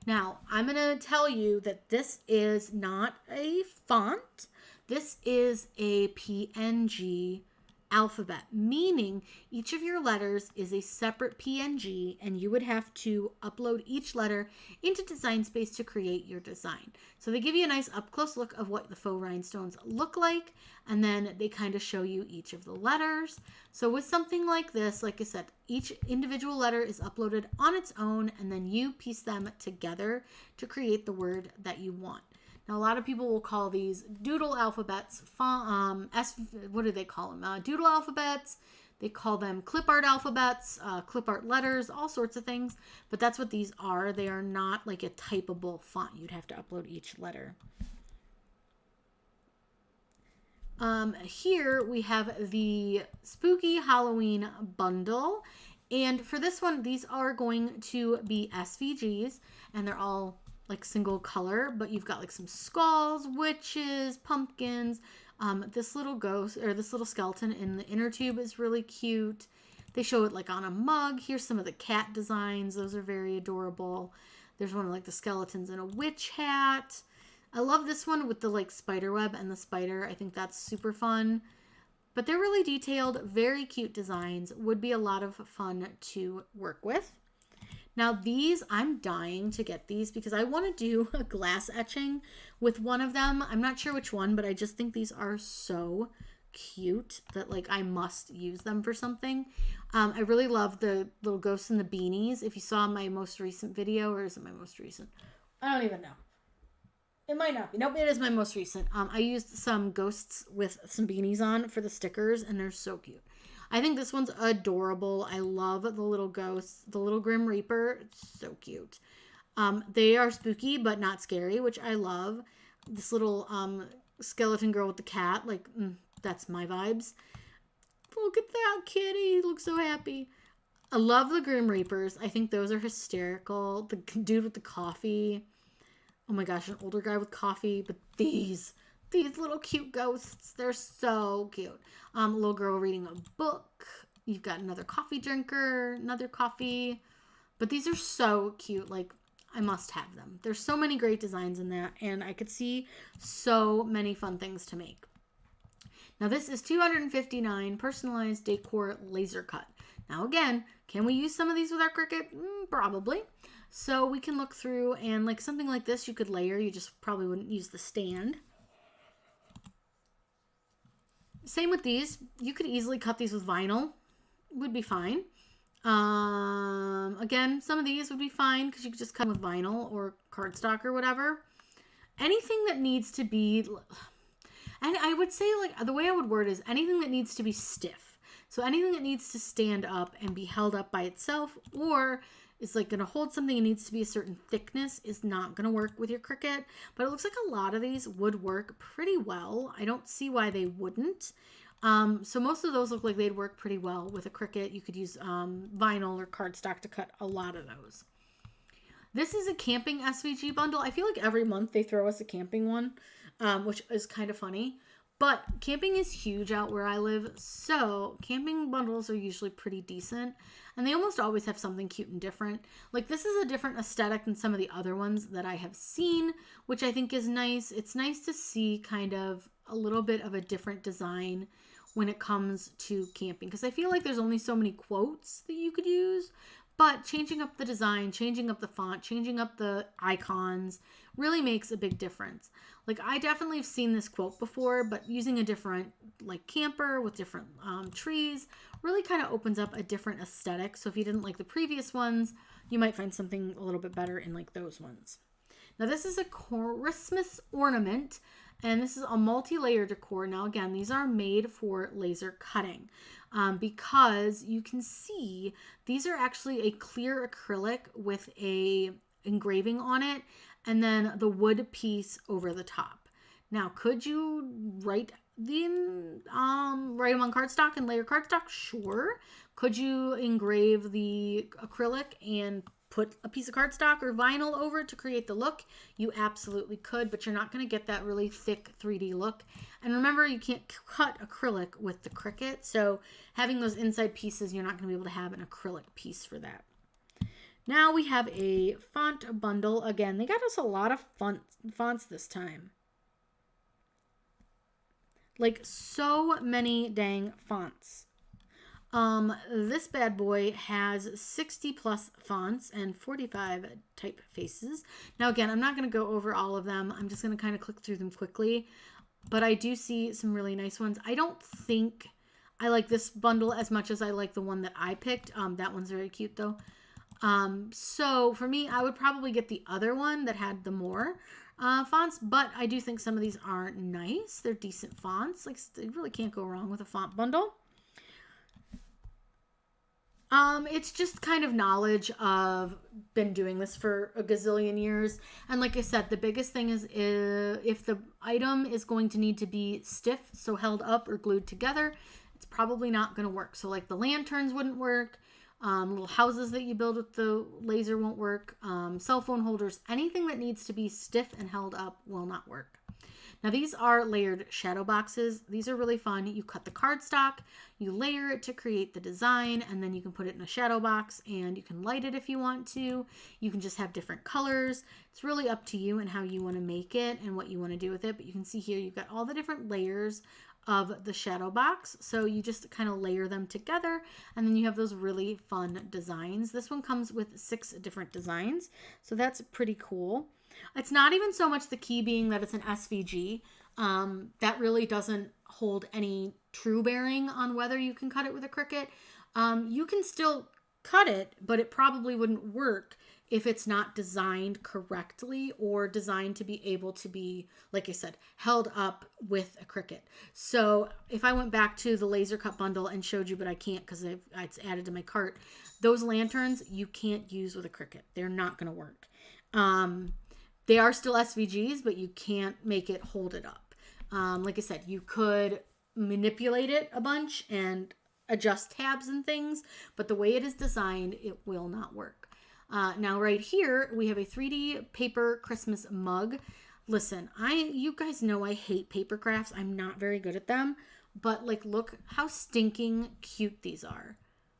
B: Now I'm going to tell you that this is not a font. This is a PNG alphabet, meaning each of your letters is a separate PNG and you would have to upload each letter into Design Space to create your design. So they give you a nice up close look of what the faux rhinestones look like, and then they kind of show you each of the letters. So with something like this, like I said, each individual letter is uploaded on its own and then you piece them together to create the word that you want. Now, a lot of people will call these doodle alphabets, what do they call them? Doodle alphabets. They call them clip art alphabets, clip art letters, all sorts of things. But that's what these are. They are not like a typable font. You'd have to upload each letter. Here we have the Spooky Halloween bundle. And for this one, these are going to be SVGs, and they're all like single color, but you've got like some skulls, witches, pumpkins. This little ghost or this little skeleton in the inner tube is really cute. They show it like on a mug. Here's some of the cat designs. Those are very adorable. There's one of like the skeletons in a witch hat. I love this one with the like spider web and the spider. I think that's super fun. But they're really detailed, very cute designs. Would be a lot of fun to work with. Now these, I'm dying to get these because I want to do a glass etching with one of them. I'm not sure which one, but I just think these are so cute that like I must use them for something. I really love the little ghosts and the beanies. If you saw my most recent video, or is it my most recent? I don't even know. It might not be. Nope, it is my most recent. I used some ghosts with some beanies on for the stickers, and they're so cute. I think this one's adorable. I love the little ghosts. The little Grim Reaper, it's so cute. They are spooky, but not scary, which I love. This little skeleton girl with the cat, like, that's my vibes. Look at that kitty. He looks so happy. I love the Grim Reapers. I think those are hysterical. The dude with the coffee. Oh my gosh, an older guy with coffee. But these little cute ghosts, they're so cute. A little girl reading a book. You've got another coffee drinker, another coffee. But these are so cute. Like, I must have them. There's so many great designs in that, and I could see so many fun things to make. Now this is $259 personalized decor laser cut. Now again, can we use some of these with our Cricut? Probably. So we can look through, and like something like this you could layer. You just probably wouldn't use the stand. Same with these. You could easily cut these with vinyl. Would be fine. Again, some of these would be fine because you could just cut with vinyl or cardstock or whatever. Anything that needs to be... And I would say, like, the way I would word is anything that needs to be stiff. So anything that needs to stand up and be held up by itself, or is like going to hold something and needs to be a certain thickness, is not going to work with your Cricut. But it looks like a lot of these would work pretty well. I don't see why they wouldn't. So most of those look like they'd work pretty well with a Cricut. You could use vinyl or cardstock to cut a lot of those. This is a camping SVG bundle. I feel like every month they throw us a camping one, which is kind of funny. But camping is huge out where I live, so camping bundles are usually pretty decent. And they almost always have something cute and different. Like this is a different aesthetic than some of the other ones that I have seen, which I think is nice. It's nice to see kind of a little bit of a different design when it comes to camping. Because I feel like there's only so many quotes that you could use. But changing up the design, changing up the font, changing up the icons really makes a big difference. Like I definitely have seen this quote before, but using a different like camper with different trees really kind of opens up a different aesthetic. So if you didn't like the previous ones, you might find something a little bit better in like those ones. Now this is a Christmas ornament, and this is a multi-layer decor. Now again, these are made for laser cutting because you can see these are actually a clear acrylic with a engraving on it and then the wood piece over the top. Now, could you write them on cardstock and layer cardstock? Sure. Could you engrave the acrylic and put a piece of cardstock or vinyl over it to create the look? You absolutely could, but you're not going to get that really thick 3D look. And remember, you can't cut acrylic with the Cricut, so having those inside pieces, you're not going to be able to have an acrylic piece for that. Now we have a font bundle. Again, they got us a lot of fonts this time. Like so many dang fonts. This bad boy has 60 plus fonts and 45 typefaces. Now again, I'm not going to go over all of them. I'm just going to kind of click through them quickly. But I do see some really nice ones. I don't think I like this bundle as much as I like the one that I picked. That one's very cute though. So for me, I would probably get the other one that had the more fonts, but I do think some of these are nice. They're decent fonts. Like, you really can't go wrong with a font bundle. It's just kind of knowledge of been doing this for a gazillion years. And like I said, the biggest thing is if the item is going to need to be stiff, so held up or glued together, it's probably not going to work. So like the lanterns wouldn't work. Little houses that you build with the laser won't work. Cell phone holders, anything that needs to be stiff and held up will not work. Now these are layered shadow boxes. These are really fun. You cut the cardstock, you layer it to create the design, and then you can put it in a shadow box and you can light it if you want to. You can just have different colors. It's really up to you and how you want to make it and what you want to do with it. But you can see here you've got all the different layers of the shadow box. So you just kind of layer them together and then you have those really fun designs. This one comes with 6 different designs. So that's pretty cool. It's not even so much the key being that it's an SVG. That really doesn't hold any true bearing on whether you can cut it with a Cricut. You can still cut it, but it probably wouldn't work if it's not designed correctly or designed to be able to be, like I said, held up with a Cricut. So if I went back to the laser cut bundle and showed you, but I can't because it's added to my cart, those lanterns you can't use with a Cricut. They're not going to work. They are still SVGs, but you can't make it hold it up. Like I said, you could manipulate it a bunch and adjust tabs and things, but the way it is designed, it will not work. Now right here, we have a 3D paper Christmas mug. Listen, you guys know I hate paper crafts. I'm not very good at them, but like, look how stinking cute these are.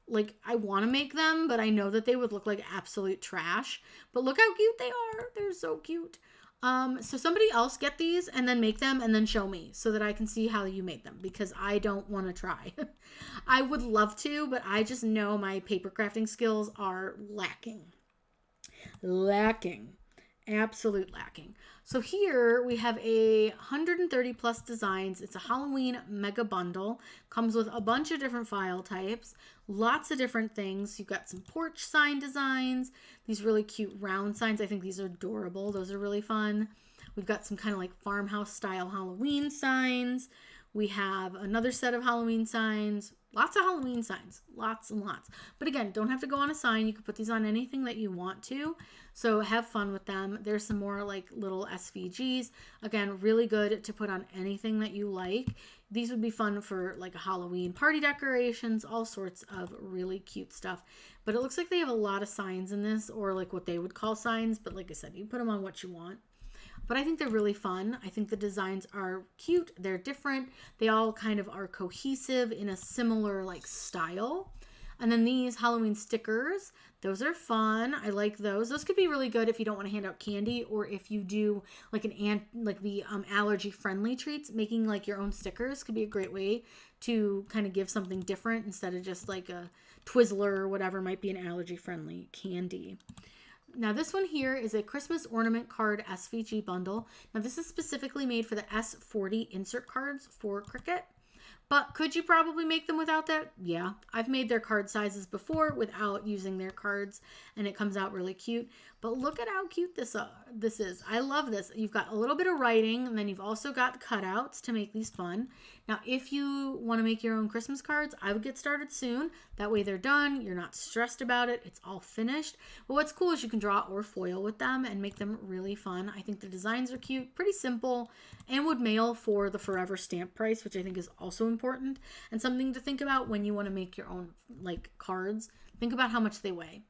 B: Like, I want to make them, but I know that they would look like absolute trash. But look how cute they are. They're so cute. So somebody else get these and then make them and then show me so that I can see how you made them because I don't want to try. I would love to, but I just know my paper crafting skills are lacking. Absolute lacking. So here we have 130 plus designs. It's a Halloween mega bundle. Comes with a bunch of different file types, lots of different things. You've got some porch sign designs, these really cute round signs. I think these are adorable. Those are really fun. We've got some kind of like farmhouse style Halloween signs. We have another set of Halloween signs. Lots of Halloween signs. Lots and lots. But again, don't have to go on a sign. You can put these on anything that you want to. So have fun with them. There's some more like little SVGs. Again, really good to put on anything that you like. These would be fun for like a Halloween party decorations, all sorts of really cute stuff. But it looks like they have a lot of signs in this, or like what they would call signs. But like I said, you put them on what you want. But I think they're really fun. I think the designs are cute. They're different. They all kind of are cohesive in a similar like style. And then these Halloween stickers, those are fun. I like those. Those could be really good if you don't want to hand out candy, or if you do like the allergy friendly treats. Making like your own stickers could be a great way to kind of give something different instead of just like a Twizzler or whatever might be an allergy friendly candy. Now this one here is a Christmas ornament card SVG bundle. Now this is specifically made for the S40 insert cards for Cricut. But could you probably make them without that? Yeah, I've made their card sizes before without using their cards, and it comes out really cute. But look at how cute this is. I love this. You've got a little bit of writing, and then you've also got cutouts to make these fun. Now, if you want to make your own Christmas cards, I would get started soon. That way they're done. You're not stressed about it. It's all finished. But what's cool is you can draw or foil with them and make them really fun. I think the designs are cute, pretty simple, and would mail for the forever stamp price, which I think is also important and something to think about when you want to make your own like cards. Think about how much they weigh.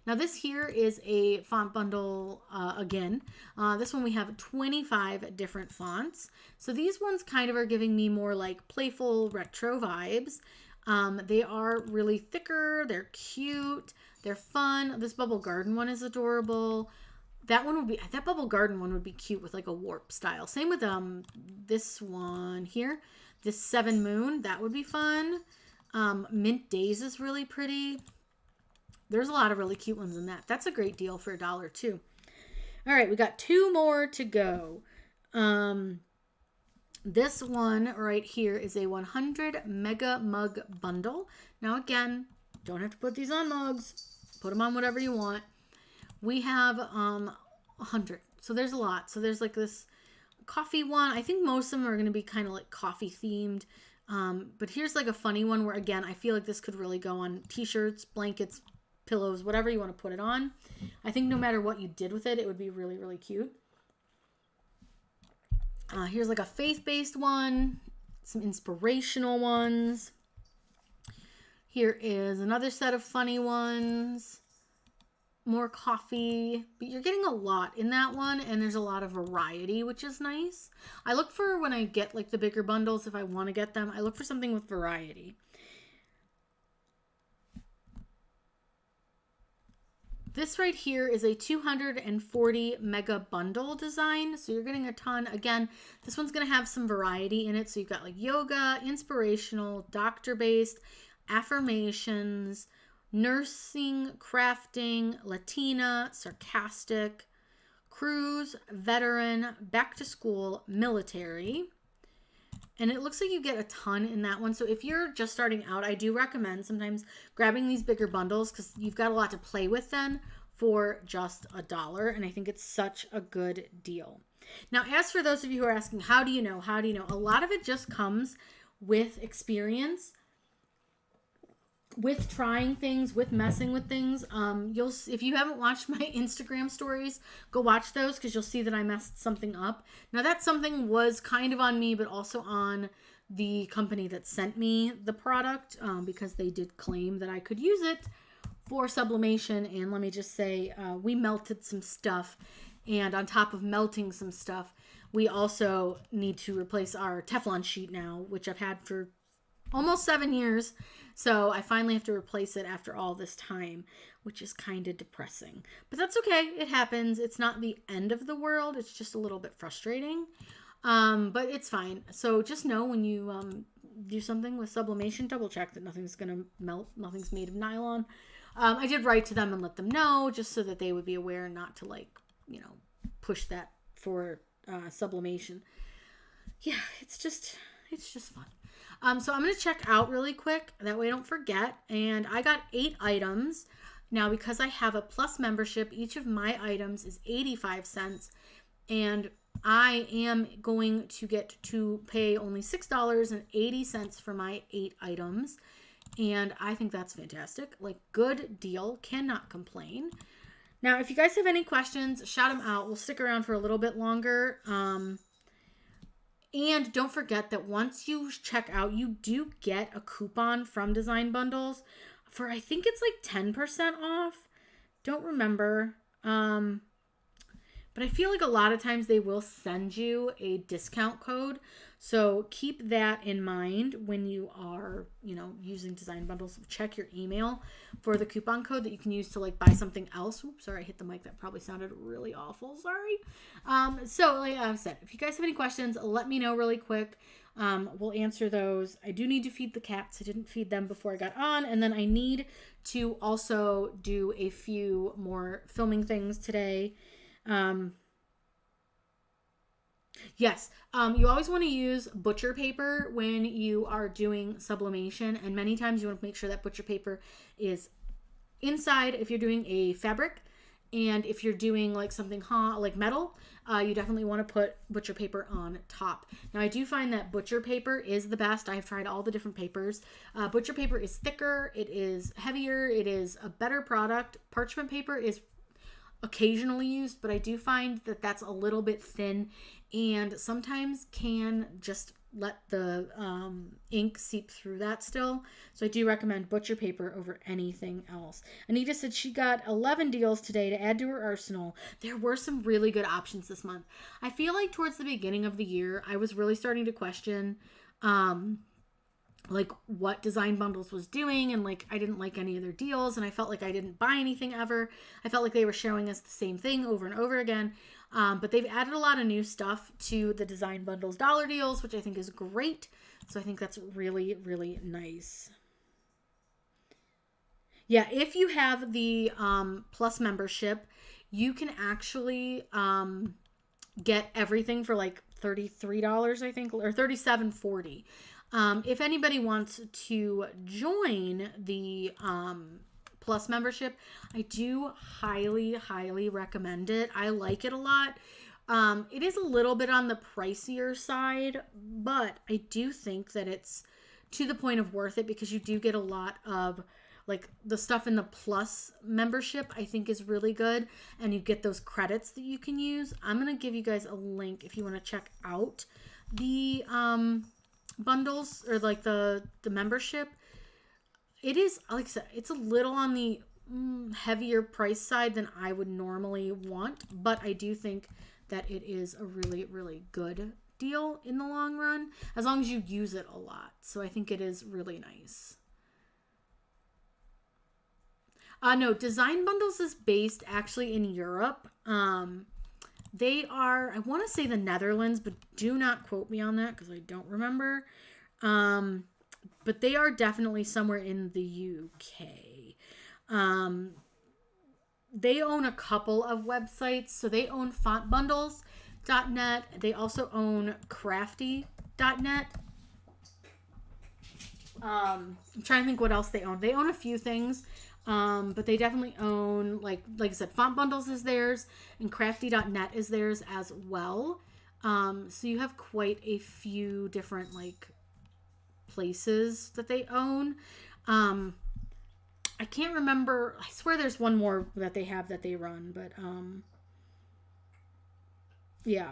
B: Now this here is a font bundle again. This one we have 25 different fonts. So these ones kind of are giving me more like playful retro vibes. They are really thicker. They're cute. They're fun. This Bubble Garden one is adorable. That Bubble Garden one would be cute with like a warp style. Same with this one here. This 7 Moon, that would be fun. Mint Days is really pretty. There's a lot of really cute ones in that. That's a great deal for $1 too. All right, we got 2 more to go. This one right here is a 100 mega mug bundle. Now again, don't have to put these on mugs. Put them on whatever you want. We have 100. So there's a lot. So there's like this coffee one. I think most of them are going to be kind of like coffee themed. But here's like a funny one where, again, I feel like this could really go on t-shirts, blankets, pillows, whatever you want to put it on. I think no matter what you did with it, it would be really, really cute. Here's like a faith-based one, some inspirational ones. Here is another set of funny ones. More coffee, but you're getting a lot in that one, and there's a lot of variety, which is nice. I look for, when I get like the bigger bundles, if I want to get them, I look for something with variety. This right here is a 240 mega bundle design, so you're getting a ton. Again, this one's going to have some variety in it, so you've got like yoga, inspirational, doctor-based, affirmations, nursing, crafting, Latina, sarcastic, cruise, veteran, back to school, military. And it looks like you get a ton in that one. So if you're just starting out, I do recommend sometimes grabbing these bigger bundles because you've got a lot to play with then for just $1. And I think it's such a good deal. Now, as for those of you who are asking, how do you know? How do you know? A lot of it just comes with experience, with trying things, with messing with things. If you haven't watched my Instagram stories, go watch those because you'll see that I messed something up. Now that something was kind of on me, but also on the company that sent me the product, because they did claim that I could use it for sublimation. And let me just say, we melted some stuff, and on top of melting some stuff, we also need to replace our Teflon sheet now, which I've had for almost 7 years. So I finally have to replace it after all this time, which is kind of depressing. But that's okay. It happens. It's not the end of the world. It's just a little bit frustrating. But it's fine. So just know when you do something with sublimation, double check that nothing's going to melt. Nothing's made of nylon. I did write to them and let them know just so that they would be aware not to push that for sublimation. Yeah, it's just fun. So I'm going to check out really quick. That way I don't forget. And I got 8 items. Now, because I have a Plus membership, each of my items is 85 cents. And I am going to get to pay only $6.80 for my 8 items. And I think that's fantastic. Like, good deal. Cannot complain. Now, if you guys have any questions, shout them out. We'll stick around for a little bit longer. And don't forget that once you check out, you do get a coupon from Design Bundles for, I think it's like 10% off. Don't remember. But I feel like a lot of times they will send you a discount code. So keep that in mind when you are, using Design Bundles. Check your email for the coupon code that you can use to like buy something else. Oops, sorry, I hit the mic. That probably sounded really awful. Sorry. So like I said, if you guys have any questions, let me know really quick. We'll answer those. I do need to feed the cats. I didn't feed them before I got on. And then I need to also do a few more filming things today. Yes, you always want to use butcher paper when you are doing sublimation, and many times you want to make sure that butcher paper is inside if you're doing a fabric, and if you're doing like something like metal, you definitely want to put butcher paper on top. Now, I do find that butcher paper is the best. I have tried all the different papers. Butcher paper is thicker, it is heavier, it is a better product. Parchment paper is occasionally used, but I do find that that's a little bit thin and sometimes can just let the ink seep through that still. So I do recommend butcher paper over anything else. Anita said she got 11 deals today to add to her arsenal. There were some really good options this month. I feel like towards the beginning of the year, I was really starting to question like what Design Bundles was doing, and like I didn't like any of their deals, and I felt like I didn't buy anything ever. I felt like they were showing us the same thing over and over again. But they've added a lot of new stuff to the Design Bundles dollar deals, which I think is great. So I think that's really, really nice. Yeah, if you have the Plus membership, you can actually get everything for like $33, I think, or $37.40. If anybody wants to join the Plus membership, I do highly, highly recommend it. I like it a lot. It is a little bit on the pricier side, but I do think that it's to the point of worth it, because you do get a lot of like the stuff in the Plus membership, I think is really good. And you get those credits that you can use. I'm going to give you guys a link if you want to check out the bundles or like the membership. It is, like I said, it's a little on the heavier price side than I would normally want, but I do think that it is a really, really good deal in the long run, as long as you use it a lot. So I think it is really nice. No, Design Bundles is based actually in Europe. They are, I want to say the Netherlands, but do not quote me on that because I don't remember. But they are definitely somewhere in the UK. They own a couple of websites. So they own fontbundles.net. They also own crafty.net. I'm trying to think what else they own. They own a few things. But they definitely own, like I said, Font Bundles is theirs, and crafty.net is theirs as well. So you have quite a few different, like, places that they own. I can't remember. I swear there's one more that they have that they run, but, yeah.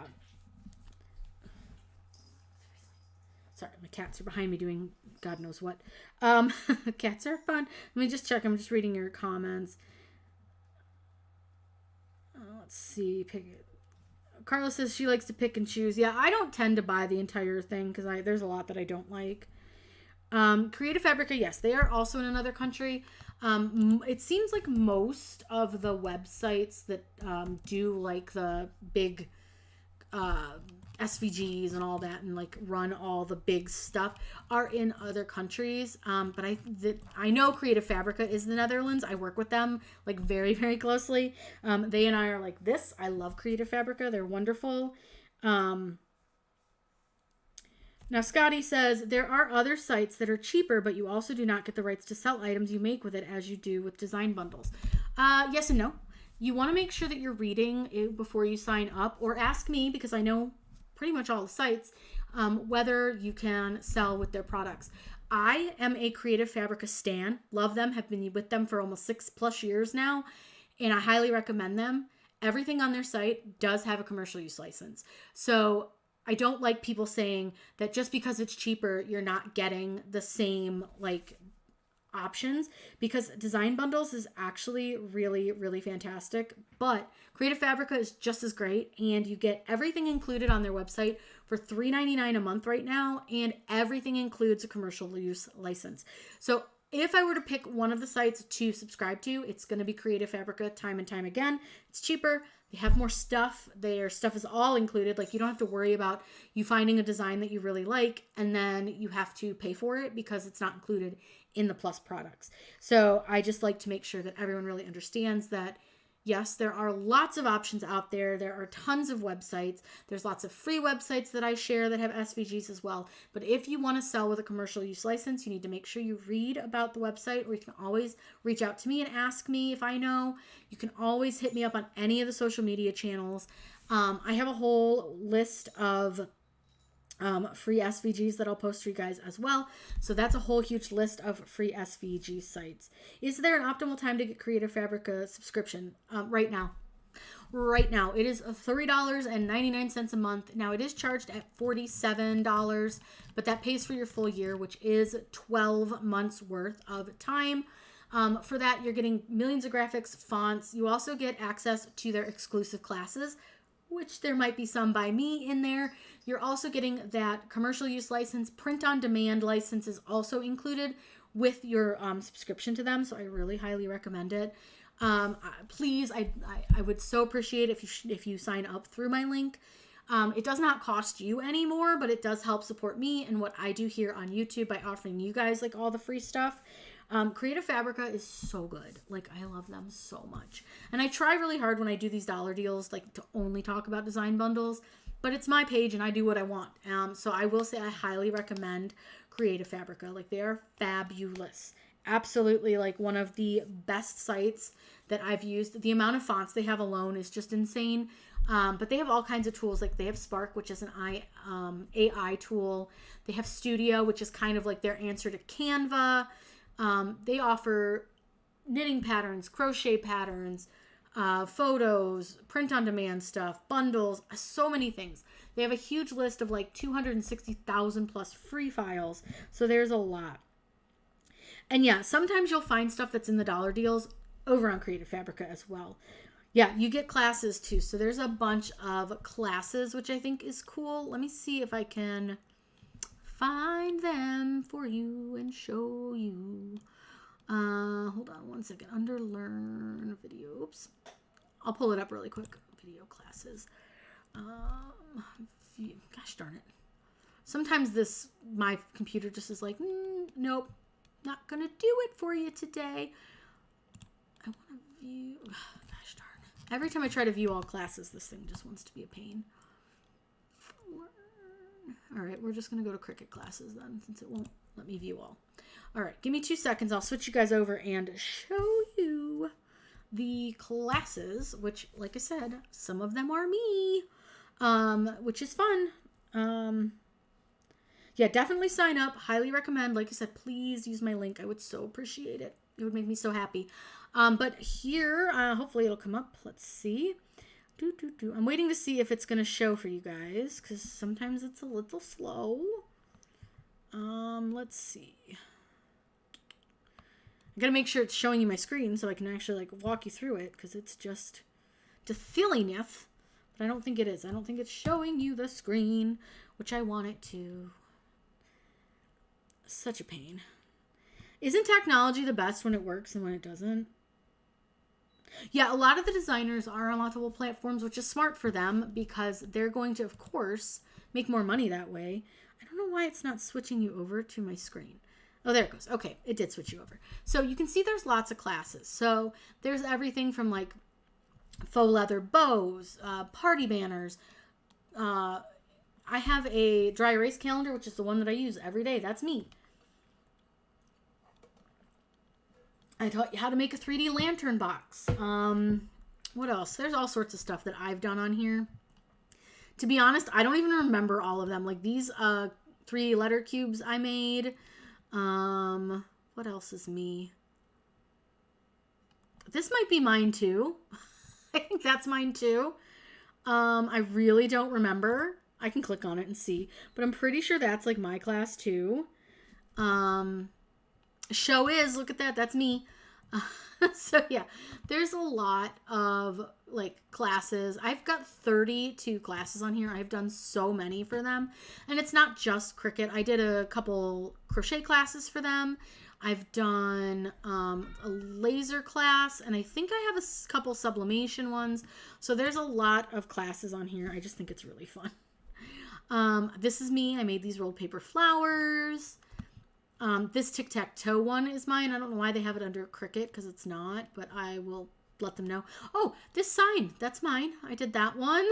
B: Sorry, my cats are behind me doing God knows what. Cats are fun. Let me just check. I'm just reading your comments. Let's see. Carla says she likes to pick and choose. Yeah, I don't tend to buy the entire thing because there's a lot that I don't like. Creative Fabrica, yes, they are also in another country. It seems like most of the websites that do like the big SVGs and all that and like run all the big stuff are in other countries. But I know Creative Fabrica is the Netherlands. I work with them like very, very closely. They and I are like this. I love Creative Fabrica. They're wonderful. Now Scotty says there are other sites that are cheaper, but you also do not get the rights to sell items you make with it as you do with Design Bundles. Yes and no. You want to make sure that you're reading it before you sign up, or ask me, because I know pretty much all the sites, whether you can sell with their products. I am a Creative Fabrica stan. Love them. Have been with them for almost 6+ years now, and I highly recommend them. Everything on their site does have a commercial use license. So I don't like people saying that just because it's cheaper, you're not getting the same like options, because Design Bundles is actually really, really fantastic. But Creative Fabrica is just as great, and you get everything included on their website for $3.99 a month right now, and everything includes a commercial use license. So if I were to pick one of the sites to subscribe to, it's going to be Creative Fabrica time and time again. It's cheaper. They have more stuff. Their stuff is all included. Like, you don't have to worry about you finding a design that you really like and then you have to pay for it because it's not included in the Plus products. So I just like to make sure that everyone really understands that, yes, there are lots of options out there. There are tons of websites. There's lots of free websites that I share that have SVGs as well. But if you want to sell with a commercial use license, you need to make sure you read about the website, or you can always reach out to me and ask me if I know. You can always hit me up on any of the social media channels. I have a whole list of free SVGs that I'll post for you guys as well. So that's a whole huge list of free SVG sites. Is there an optimal time to get Creative Fabrica subscription? Right now. Right now. It is $3.99 a month. Now it is charged at $47, but that pays for your full year, which is 12 months worth of time. For that, you're getting millions of graphics, fonts. You also get access to their exclusive classes, which there might be some by me in there. You're also getting that commercial use license. Print on demand license is also included with your subscription to them. So I really highly recommend it. Please, I would so appreciate if you sign up through my link. It does not cost you anymore, but it does help support me and what I do here on YouTube by offering you guys like all the free stuff. Creative Fabrica is so good. Like, I love them so much. And I try really hard when I do these dollar deals, like, to only talk about Design Bundles, but it's my page and I do what I want. So I will say I highly recommend Creative Fabrica. Like, they are fabulous. Absolutely, like, one of the best sites that I've used. The amount of fonts they have alone is just insane. But they have all kinds of tools. Like they have Spark, which is an AI tool. They have Studio, which is kind of like their answer to Canva. They offer knitting patterns, crochet patterns, photos, print on demand stuff, bundles, so many things. They have a huge list of like 260,000 plus free files. So there's a lot. And yeah, sometimes you'll find stuff that's in the dollar deals over on Creative Fabrica as well. Yeah, you get classes too. So there's a bunch of classes, which I think is cool. Let me see if I can find them for you and show you. Hold on one second. Under learn video. Oops. I'll pull it up really quick. Video classes. Gosh darn it. Sometimes my computer just is like, nope, not gonna do it for you today. I want to view. Gosh darn. Every time I try to view all classes, this thing just wants to be a pain. All right, we're just gonna go to Cricut classes then, since it won't let me view all. All right, give me 2 seconds. I'll switch you guys over and show you the classes, which, like I said, some of them are me, which is fun. Yeah, definitely sign up. Highly recommend. Like I said, please use my link. I would so appreciate it. It would make me so happy. But here, hopefully it'll come up. Let's see. I'm waiting to see if it's going to show for you guys, because sometimes it's a little slow. Let's see. I gotta make sure it's showing you my screen so I can actually like walk you through it, because it's just silliness. But I don't think it is. I don't think it's showing you the screen, which I want it to. Such a pain. Isn't technology the best when it works and when it doesn't? Yeah, a lot of the designers are on multiple platforms, which is smart for them because they're going to, of course, make more money that way. I don't know why it's not switching you over to my screen. Oh, there it goes. Okay, it did switch you over. So you can see there's lots of classes. So there's everything from like faux leather bows, party banners. I have a dry erase calendar, which is the one that I use every day. That's me. I taught you how to make a 3D lantern box. What else? There's all sorts of stuff that I've done on here. To be honest, I don't even remember all of them. Like these 3 letter cubes I made. What else is me? This might be mine too. I think that's mine too. I really don't remember. I can click on it and see, but I'm pretty sure that's like my class too. Show is, look at that. That's me. So yeah, there's a lot of like classes. I've got 32 classes on here. I've done so many for them, and it's not just Cricut. I did a couple crochet classes for them. I've done a laser class, and I think I have a couple sublimation ones. So there's a lot of classes on here. I just think it's really fun. This is me. I made these rolled paper flowers. This tic-tac-toe one is mine. I don't know why they have it under Cricut, because it's not, but I will let them know. Oh, this sign, that's mine. I did that one.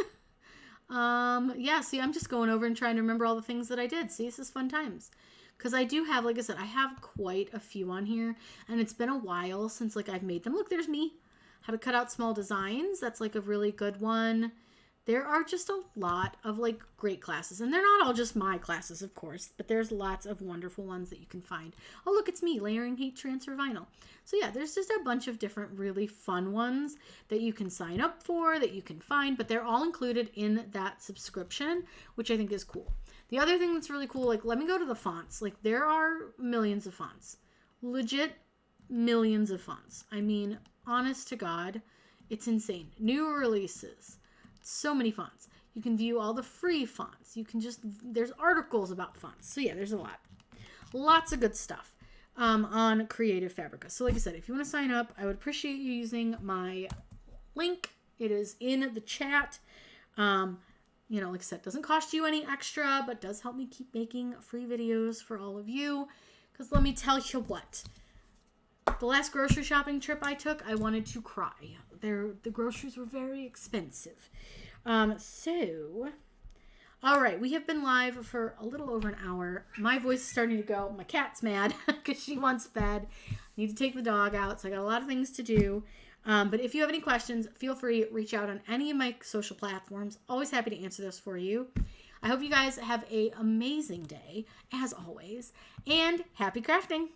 B: Yeah, see, I'm just going over and trying to remember all the things that I did. See, this is fun times. Because I do have, like I said, I have quite a few on here, and it's been a while since, like, I've made them. Look, there's me. How to cut out small designs. That's, like, a really good one. There are just a lot of like great classes, and they're not all just my classes, of course, but there's lots of wonderful ones that you can find. Oh, look, it's me, layering heat transfer vinyl. So yeah, there's just a bunch of different really fun ones that you can sign up for, that you can find, but they're all included in that subscription, which I think is cool. The other thing that's really cool, like, let me go to the fonts. Like, there are millions of fonts. Legit millions of fonts. I mean, honest to God, it's insane. New releases. So many fonts. You can view all the free fonts. You can just, there's articles about fonts. So yeah, there's a lot. Lots of good stuff on Creative Fabrica. So like I said, if you want to sign up, I would appreciate you using my link. It is in the chat. You know, like I said, it doesn't cost you any extra, but does help me keep making free videos for all of you. Because let me tell you what. The last grocery shopping trip I took, I wanted to cry. The groceries were very expensive. So, all right, we have been live for a little over an hour. My voice is starting to go. My cat's mad because she wants fed. I need to take the dog out, so I got a lot of things to do.
A: But if you have any questions, feel free to reach out on any of my social platforms. Always happy to answer those for you. I hope you guys have an amazing day, as always, and happy crafting.